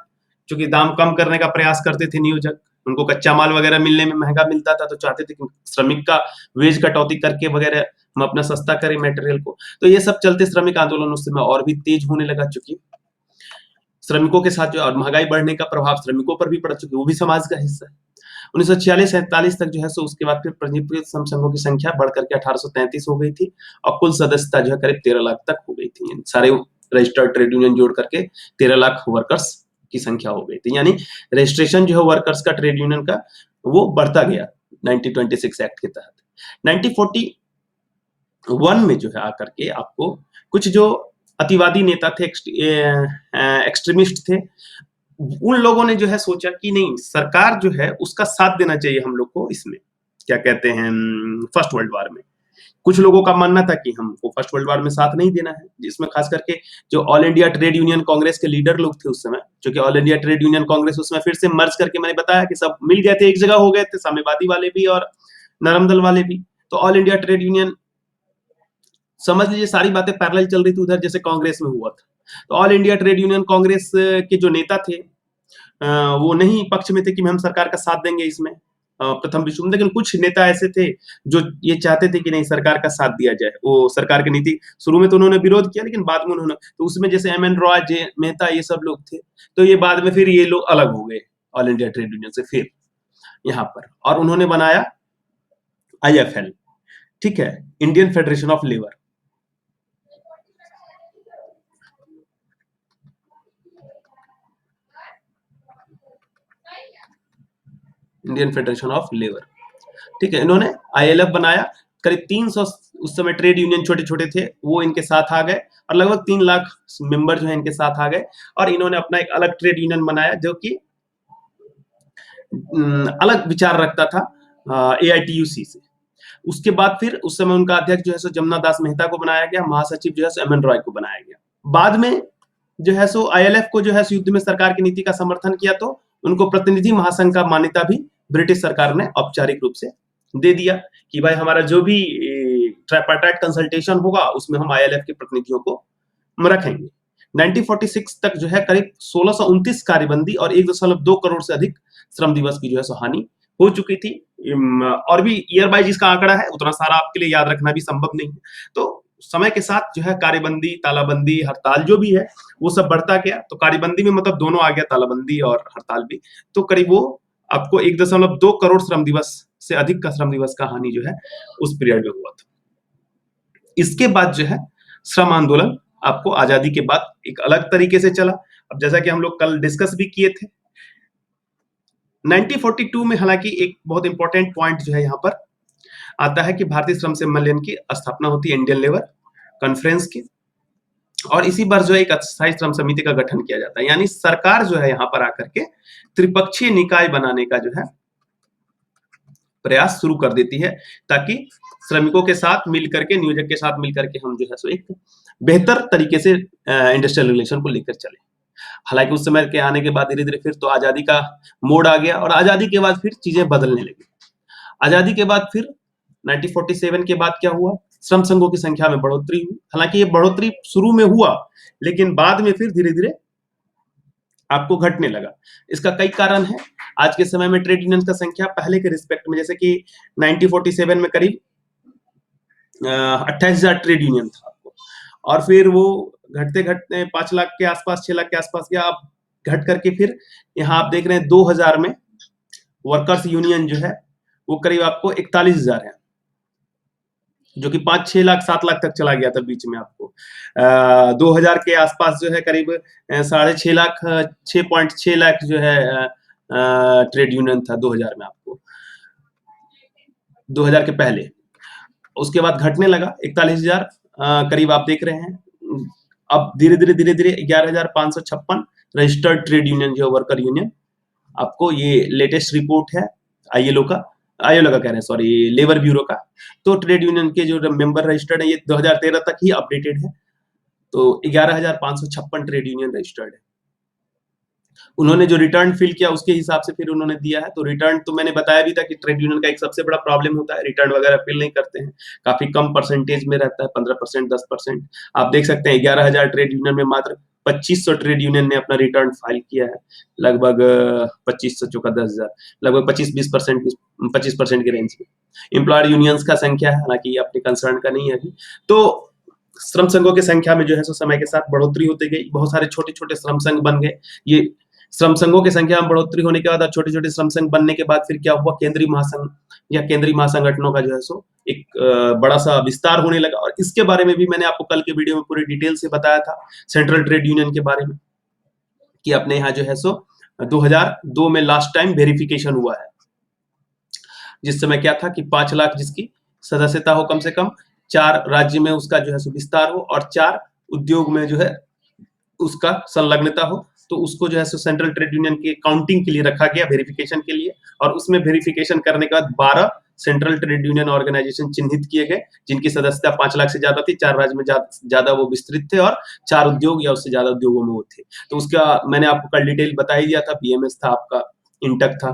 क्योंकि दाम कम करने का प्रयास करते थे नियोजक, उनको कच्चा माल वगैरह मिलने में महंगा मिलता था, तो चाहते थे कि श्रमिक का वेज कटौती करके वगैरह हम अपना सस्ता करें मटेरियल को। तो ये सब चलते श्रमिक आंदोलन उस समय और भी तेज होने लगा, चूंकि श्रमिकों के साथ जो और महंगाई बढ़ने का प्रभाव श्रमिकों पर भी पड़, चुकी वो भी समाज का हिस्सा है। 1946-47 तक जो है सो उसके बाद फिर पंजीकृत श्रम संघों की संख्या बढ़कर के 1833 हो गई थी, और कुल सदस्यता जो है करीब 13 लाख तक हो गई थी। सारे रजिस्टर्ड ट्रेड यूनियन जोड़ करके 13 लाख वर्कर्स की संख्या हो गई थी, यानी रजिस्ट्रेशन जो है वर्कर्स का ट्रेड यूनियन का वो बढ़ता गया 1926 एक्ट के तहत। 1941 में जो है आकर के आपको कुछ जो अतिवादी नेता थे, एक्सट्रीमिस्ट थे, उन लोगों ने जो है सोचा कि नहीं, सरकार जो है उसका साथ देना चाहिए हम लोग को, इसमें क्या कहते हैं फर्स्ट वर्ल्ड वॉर में। कुछ लोगों का मानना था कि हमको फर्स्ट वर्ल्ड वॉर में साथ नहीं देना है, जिसमें खास करके जो all India trade union Congress के लीडर लोग थे उस समय, जो कि all India trade union Congress उसमें फिर से मर्ज करके, मैंने बताया कि सब मिल गए थे, एक जगह हो गए थे, साम्यवादी वाले भी और नरम दल वाले भी। तो ऑल इंडिया ट्रेड यूनियन, समझ लीजिए सारी बातें पैरेलल चल रही थी उधर, जैसे कांग्रेस में हुआ था। तो all India trade union Congress के जो नेता थे वो नहीं पक्ष में थे कि हम सरकार का साथ देंगे इसमें प्रथम विश्व में, लेकिन कुछ नेता ऐसे थे जो ये चाहते थे कि नहीं, सरकार का साथ दिया जाए। वो सरकार की नीति शुरू में तो उन्होंने विरोध किया, लेकिन बाद में उन्होंने, तो उसमें जैसे एम एन रॉय, जे मेहता, ये सब लोग थे। तो ये बाद में फिर ये लोग अलग हो गए ऑल इंडिया ट्रेड यूनियन से फिर यहाँ पर, और उन्होंने बनाया IFL, ठीक है, Indian federation of labour. Indian federation of labour, ठीक है, इन्होंने ILF बनाया। करीब 300 उस समय ट्रेड यूनियन छोटे छोटे थे, वो इनके साथ आ गए, और लगभग 3 लाख मेंबर जो है इनके साथ आ गए, और इन्होंने अपना एक अलग ट्रेड यूनियन बनाया जो कि अलग विचार रखता था AITUC से। उसके बाद फिर उस समय उनका अध्यक्ष जो है सो जमुना दास मेहता को बनाया गया, महासचिव जो है सो MN रॉय को बनाया गया। बाद में जो है सो ILF को जो है युद्ध में सरकार की नीति का समर्थन किया, तो उनको प्रतिनिधि महासंघ का मान्यता भी ब्रिटिश सरकार ने औपचारिक रूप से दे दिया कि भाई हमारा जो भी ट्राइपार्टाइट कंसल्टेशन होगा उसमें हम ILF के प्रतिनिधियों को रखेंगे। 1946 तक जो है करीब 1629 कार्यबंदी और 1.2 करोड़ से अधिक श्रम दिवस की जो है सो हानि हो चुकी थी। और भी ईयर बाय जिसका आंकड़ा है उतना सारा आपके लिए याद रखना भी संभव नहीं है। तो समय के साथ जो है कार्यबंदी, तालाबंदी, हड़ताल जो भी है वो सब बढ़ता गया। तो कार्यबंदी में मतलब दोनों आ गया, तालाबंदी और हड़ताल भी। तो करीब वो आपको 1.2 करोड़ श्रम दिवस से अधिक का श्रम दिवस का हानि जो है उस पीरियड में हुआ था। इसके बाद जो है श्रम आंदोलन आपको आजादी के बाद एक अलग तरीके से चला। अब जैसा कि हम लोग कल डिस्कस भी किए थे, 1942 में हालांकि एक बहुत इंपॉर्टेंट पॉइंट जो है यहाँ पर आता है कि भारतीय श्रम सम्मेलन की स्थापना होती है इंडियन लेबर कॉन्फ्रेंस की, और इसी बार जो है एक अस्थायी श्रम समिति का गठन किया जाता है। यानी सरकार जो है यहाँ पर आकर के त्रिपक्षीय निकाय बनाने का जो है प्रयास शुरू कर देती है, ताकि श्रमिकों के साथ मिलकर के, नियोजक के साथ मिलकर के हम जो है सो एक बेहतर तरीके से इंडस्ट्रियल रिलेशन को लेकर चले। हालांकि उस समय के आने के बाद धीरे धीरे फिर तो आजादी का मोड़ आ गया, और आजादी के बाद फिर चीजें बदलने लगी। आजादी के बाद फिर 1947 के बाद क्या हुआ, श्रम संघों की संख्या में बढ़ोतरी हुई। हालांकि ये बढ़ोतरी शुरू में हुआ, लेकिन बाद में फिर धीरे धीरे आपको घटने लगा। इसका कई कारण है। आज के समय में ट्रेड यूनियन का संख्या पहले के रिस्पेक्ट में, जैसे कि 1947 में करीब 28,000 ट्रेड यूनियन था आपको, और फिर वो घटते घटते 5 लाख के आसपास, 6 लाख के आसपास गया। अब घट करके फिर यहाँ आप देख रहे हैं 2000 में वर्कर्स यूनियन जो है वो करीब आपको 41,000 है, जो कि 5-6 लाख 7 लाख तक चला गया था बीच में आपको। 2000 के आसपास जो है करीब 6.5 लाख, 6.6 लाख जो है ट्रेड यूनियन था 2000 में आपको, 2000 के पहले। उसके बाद घटने लगा 41,000 करीब आप देख रहे हैं। अब धीरे धीरे 11,556 रजिस्टर्ड ट्रेड यूनियन जो वर्कर यूनियन, आपको ये लेटेस्ट रिपोर्ट है आईएलओ का कह रहे हैं, सॉरी, लेबर ब्यूरो का। तो ट्रेड यूनियन के जो मेंबर रजिस्टर्ड है ये 2013 तक ही अपडेटेड है। तो 11,556 ट्रेड यूनियन रजिस्टर्ड है। उन्होंने जो रिटर्न फिल किया उसके हिसाब से फिर उन्होंने दिया है। तो रिटर्न तो मैंने बताया भी था कि ट्रेड यूनियन का एक सबसे बड़ा प्रॉब्लम होता है, रिटर्न वगैरह फिल नहीं करते हैं, काफी कम परसेंटेज में रहता है, 15%, 10%। आप देख सकते हैं 11,000 ट्रेड यूनियन में मात्र 2500 ट्रेड यूनियन ने अपना रिटर्न फाइल किया है। लगभग 2500 चौका 10,000, लगभग 25% की रेंज में। एम्प्लॉयर यूनियंस का संख्या है, हालांकि अपने कंसर्न का नहीं है अभी। तो श्रम संघों की संख्या में जो है सो समय के साथ बढ़ोतरी होती गई, बहुत सारे छोटे छोटे श्रम संघ बन गए। ये श्रम संघों की संख्या में बढ़ोतरी होने के बाद छोटे छोटे श्रम संघ बनने के बाद फिर क्या हुआ, केंद्रीय महासंघ या केंद्रीय महासंगठनों का जो है सो एक बड़ा सा विस्तार होने लगा। और इसके बारे में भी मैंने आपको कल के वीडियो में पूरी डिटेल से बताया था, सेंट्रल ट्रेड यूनियन के बारे में, कि अपने यहाँ जो है सो 2002 में लास्ट टाइम वेरिफिकेशन हुआ है, जिस समय क्या था कि 5 लाख जिसकी सदस्यता हो, कम से कम 4 राज्य में उसका जो है सो विस्तार हो, और 4 उद्योग में जो है उसका संलग्नता हो, तो उसको जो है सो सेंट्रल ट्रेड यूनियन के काउंटिंग के लिए रखा गया, वेरिफिकेशन के लिए। और उसमें वेरिफिकेशन करने के बाद 12 सेंट्रल ट्रेड यूनियन ऑर्गेनाइजेशन चिन्हित किए गए, जिनकी सदस्यता 5 लाख से ज्यादा थी, 4 राज्य में ज्यादा वो विस्तृत थे, और 4 उद्योग या उससे ज्यादा उद्योगों में वो थे। तो उसका मैंने आपको कल डिटेल बता ही दिया था। बीएमएस था आपका, इंटक था,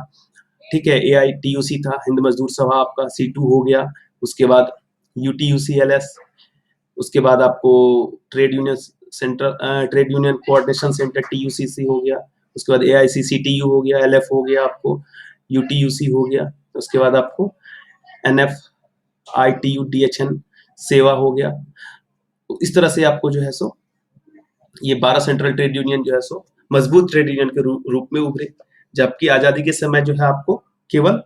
ठीक है, एआईटीयूसी था, हिंद मजदूर सभा आपका, C2 हो गया, उसके बाद यूटीयूसीएलएस, उसके बाद आपको trade union centre, trade union coordination centre TUCC हो गया, उसके बाद AICCTU हो गया, LF हो गया, आपको UTUC हो गया, उसके बाद आपको NFITU-DHN सेवा हो गया। तो इस तरह से आपको जो है सो ये 12 सेंट्रल ट्रेड यूनियन जो है सो मजबूत ट्रेड यूनियन के रूप में उभरे। जबकि आजादी के समय जो है आपको केवल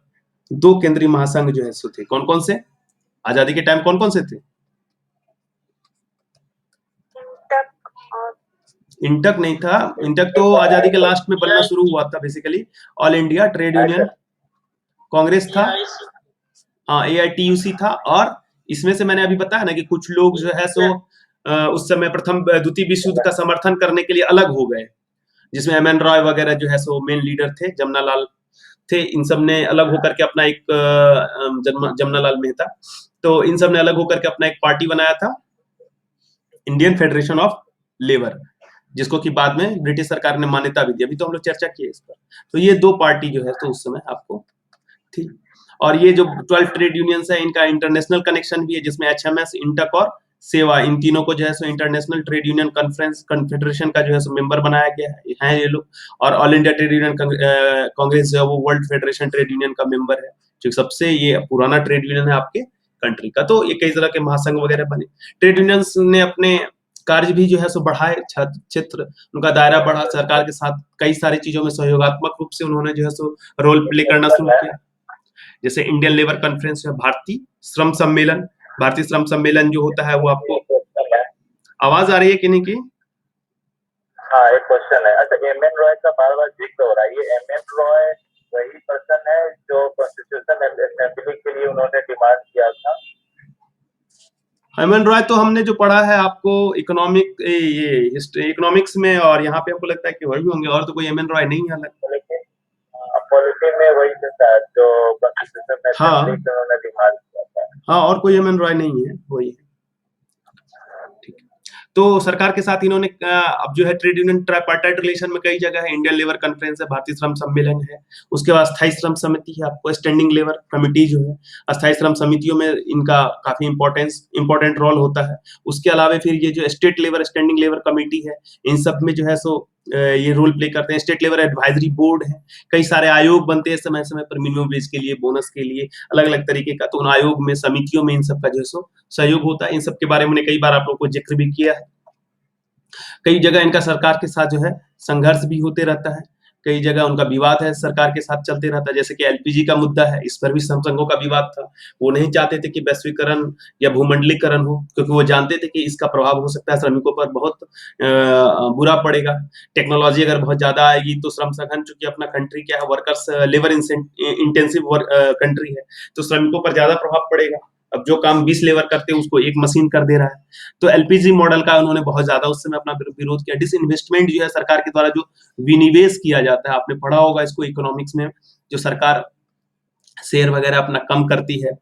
2 केंद्रीय महासंघ जो है सो थे। कौन कौन से आजादी के टाइम, कौन कौन से थे? इंटक नहीं था, इंटक तो आजादी के लास्ट में बनना शुरू हुआ था basically. All India trade union Congress था, हाँ, AITUC था। और इसमें से मैंने अभी बताया ना कि कुछ लोग जो है सो उस समय द्वितीय विश्व युद्ध का समर्थन करने के लिए अलग हो गए, जिसमें MN रॉय वगैरह जो है सो मेन लीडर थे, जमनालाल थे। इन सब ने अलग होकर के अपना एक जमनालाल मेहता, तो इन सब ने अलग होकर के अपना एक पार्टी बनाया था, इंडियन फेडरेशन ऑफ लेबर, जिसको कि बाद में ब्रिटिश सरकार ने मान्यता भी दी। अभी तो हम लोग चर्चा किए इस पर। तो ये 2 पार्टी जो है तो उस समय आपको थी। और ये जो 12 ट्रेड यूनियंस है, इनका इंटरनेशनल कनेक्शन भी है, जिसमें HMS, इंटक और सेवा, इन तीनों को जो है so international trade union confederation का जो है सो मेंबर बनाया गया है ये लोग। और all India trade union Congress जो है वो वर्ल्ड फेडरेशन ट्रेड यूनियन का मेंबर है, जो सबसे ये पुराना ट्रेड यूनियन है आपके कंट्री का। तो ये कई तरह के महासंघ वगैरह बने। ट्रेड यूनियंस ने अपने कार्य भी जो है सो बढ़ाए, क्षेत्र उनका दायरा बढ़ा, सरकार के साथ कई सारी चीजों में सहयोगात्मक रूप से उन्होंने जो है सो रोल प्ले करना शुरू किया। जैसे इंडियन लेबर कॉन्फ्रेंस है, भारतीय श्रम सम्मेलन, भारतीय श्रम सम्मेलन जो होता है वो आपको ये क्वेश्चन है। आवाज आ रही है कि नहीं की? हाँ, एक क्वेश्चन है। अच्छा, एम.एन. रॉय का बार-बार जिक्र हो रहा है। ये एम.एन. रॉय वही पर्सन है जो कॉन्स्टिट्यूशन असेंबली के लिए उन्होंने डिमांड किया था? एम.एन. रॉय तो हमने जो पढ़ा है आपको इकोनॉमिक्स में, और यहाँ पे हमको लगता है कि वही होंगे, और तो कोई एम.एन. रॉय नहीं है अलग। पॉलिटी में वही था जो कॉन्स्टिट्यूशन हाँ असेंबली के उन्होंने डिमांड किया था। हाँ, और कोई एम.एन. रॉय नहीं है, वही है। ठीक है। तो सरकार के साथ इन्होंने अब जो है ट्रेड यूनियन ट्राइपार्टाइट रिलेशन में कई जगह है, इंडियन लेबर कॉन्फ्रेंस है, भारतीय श्रम सम्मेलन है, उसके बाद अस्थायी श्रम समिति है, आपको स्टैंडिंग लेबर कमिटी जो है, अस्थायी श्रम समितियों में इनका काफी इंपॉर्टेंट रोल होता है। उसके अलावा फिर ये जो state labour standing labour committee है, इन सब में जो है सो ये रोल प्ले करते हैं। स्टेट लेबर एडवाइजरी बोर्ड है, कई सारे आयोग बनते हैं समय समय पर मिनिमम वेज के लिए, बोनस के लिए, अलग अलग तरीके का। तो उन आयोग में, समितियों में इन सब का जो है सो सहयोग होता है। इन सब के बारे में कई बार आप लोग को जिक्र भी किया है। कई जगह इनका सरकार के साथ जो है संघर्ष भी होते रहता है, कई जगह उनका विवाद है सरकार के साथ चलते रहता है। जैसे कि एलपीजी का मुद्दा है, इस पर भी श्रम संघों का विवाद था। वो नहीं चाहते थे कि वैश्वीकरण या भूमंडलीकरण हो, क्योंकि वो जानते थे कि इसका प्रभाव हो सकता है श्रमिकों पर बहुत बुरा पड़ेगा। टेक्नोलॉजी अगर बहुत ज्यादा आएगी तो श्रम संगठन, चूंकि अपना कंट्री क्या है, वर्कर्स लेबर इंटेंसिव कंट्री है, तो श्रमिकों पर ज्यादा प्रभाव पड़ेगा। अब जो काम 20 लेबर करते हैं उसको एक मशीन कर दे रहा है। तो एलपीजी मॉडल का उन्होंने बहुत ज्यादा उस समय अपना विरोध किया। डिसइन्वेस्टमेंट जो है सरकार के द्वारा जो विनिवेश किया जाता है, आपने पढ़ा होगा इसको इकोनॉमिक्स में, जो सरकार शेयर वगैरह अपना कम करती है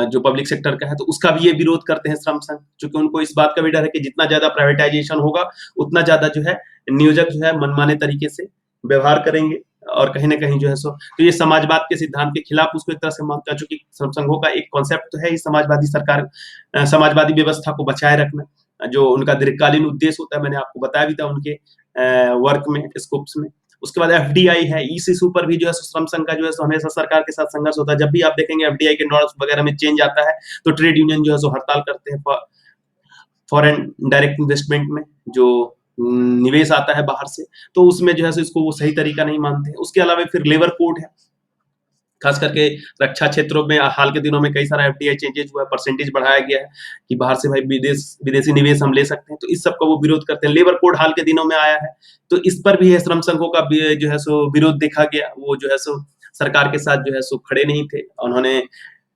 जो पब्लिक सेक्टर का है, तो उसका भी ये विरोध करते हैं श्रम संघ, क्योंकि उनको इस बात का भी डर है कि जितना ज्यादा प्राइवेटाइजेशन होगा उतना ज्यादा जो है नियोजक जो है मनमाने तरीके से व्यवहार करेंगे, और कहीं ना कहीं जो है सो तो ये समाजवाद के सिद्धांत के खिलाफ उसको एक तरह से मानता है। चूंकि श्रम संघों का एक कॉन्सेप्ट तो है ही समाजवादी सरकार, समाजवादी व्यवस्था को बचाए रखना, जो उनका दीर्घकालीन उद्देश्य होता है, मैंने आपको बताया भी था उनके वर्क में, स्कोप्स में। उसके बाद एफडीआई है, इस इशू पर भी जो है श्रम संघ का जो है हमेशा सरकार के साथ संघर्ष होता है। जब भी आप देखेंगे एफडीआई के नॉर्म्स वगैरह में चेंज आता है तो ट्रेड यूनियन जो है सो हड़ताल करते हैं फॉरेन डायरेक्ट इन्वेस्टमेंट में, जो निवेश आता है बाहर से, तो उसमें जो है इसको वो सही तरीका नहीं मानते हैं। उसके अलावा फिर लेबर कोड है, खास करके रक्षा क्षेत्रों में हाल के दिनों में कई सारा एफडीआई चेंजेस हुआ है, परसेंटेज बढ़ाया गया है कि बाहर से भाई विदेशी निवेश हम ले सकते हैं, तो इस सब का वो विरोध करते हैं। लेबर कोड हाल के दिनों में आया है, तो इस पर भी श्रम संघों का जो है सो विरोध देखा गया। वो जो है सो सरकार के साथ जो है सो खड़े नहीं थे, उन्होंने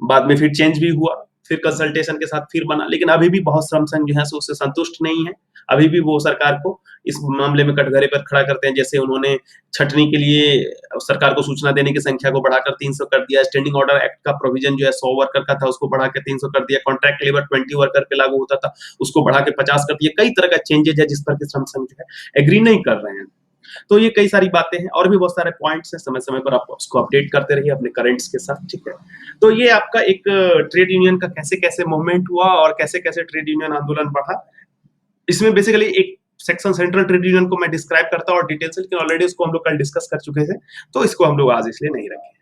बाद में फिर चेंज भी हुआ, फिर कंसल्टेशन के साथ फिर बना, लेकिन अभी भी बहुत श्रम संघ जो है उससे संतुष्ट नहीं है। अभी भी वो सरकार को इस मामले में कटघरे पर खड़ा करते हैं। जैसे उन्होंने छटनी के लिए सरकार को सूचना देने की संख्या को बढ़ाकर 300 कर दिया, स्टैंडिंग ऑर्डर एक्ट का प्रोविजन जो है 100 वर्कर का था उसको बढ़ा के 300 कर दिया, कॉन्ट्रैक्ट लेबर 20 वर्कर पे लागू होता था उसको बढ़ा के 50 कर दिया। कई तरह का चेंजेज है जिस पर श्रम संघ जो है एग्री नहीं कर रहे हैं। तो ये कई सारी बातें हैं, और भी बहुत सारे पॉइंट्स हैं, समय समय पर आप उसको अपडेट करते रहिए अपने करंट्स के साथ, ठीक है। तो ये आपका एक ट्रेड यूनियन का कैसे कैसे मूवमेंट हुआ और कैसे कैसे ट्रेड यूनियन आंदोलन बढ़ा, इसमें बेसिकली एक सेक्शन सेंट्रल ट्रेड यूनियन को मैं डिस्क्राइब करता हूँ और डिटेल से, लेकिन ऑलरेडी उसको हम लोग कल डिस्कस कर चुके थे, तो इसको हम लोग आज इसलिए नहीं रखें।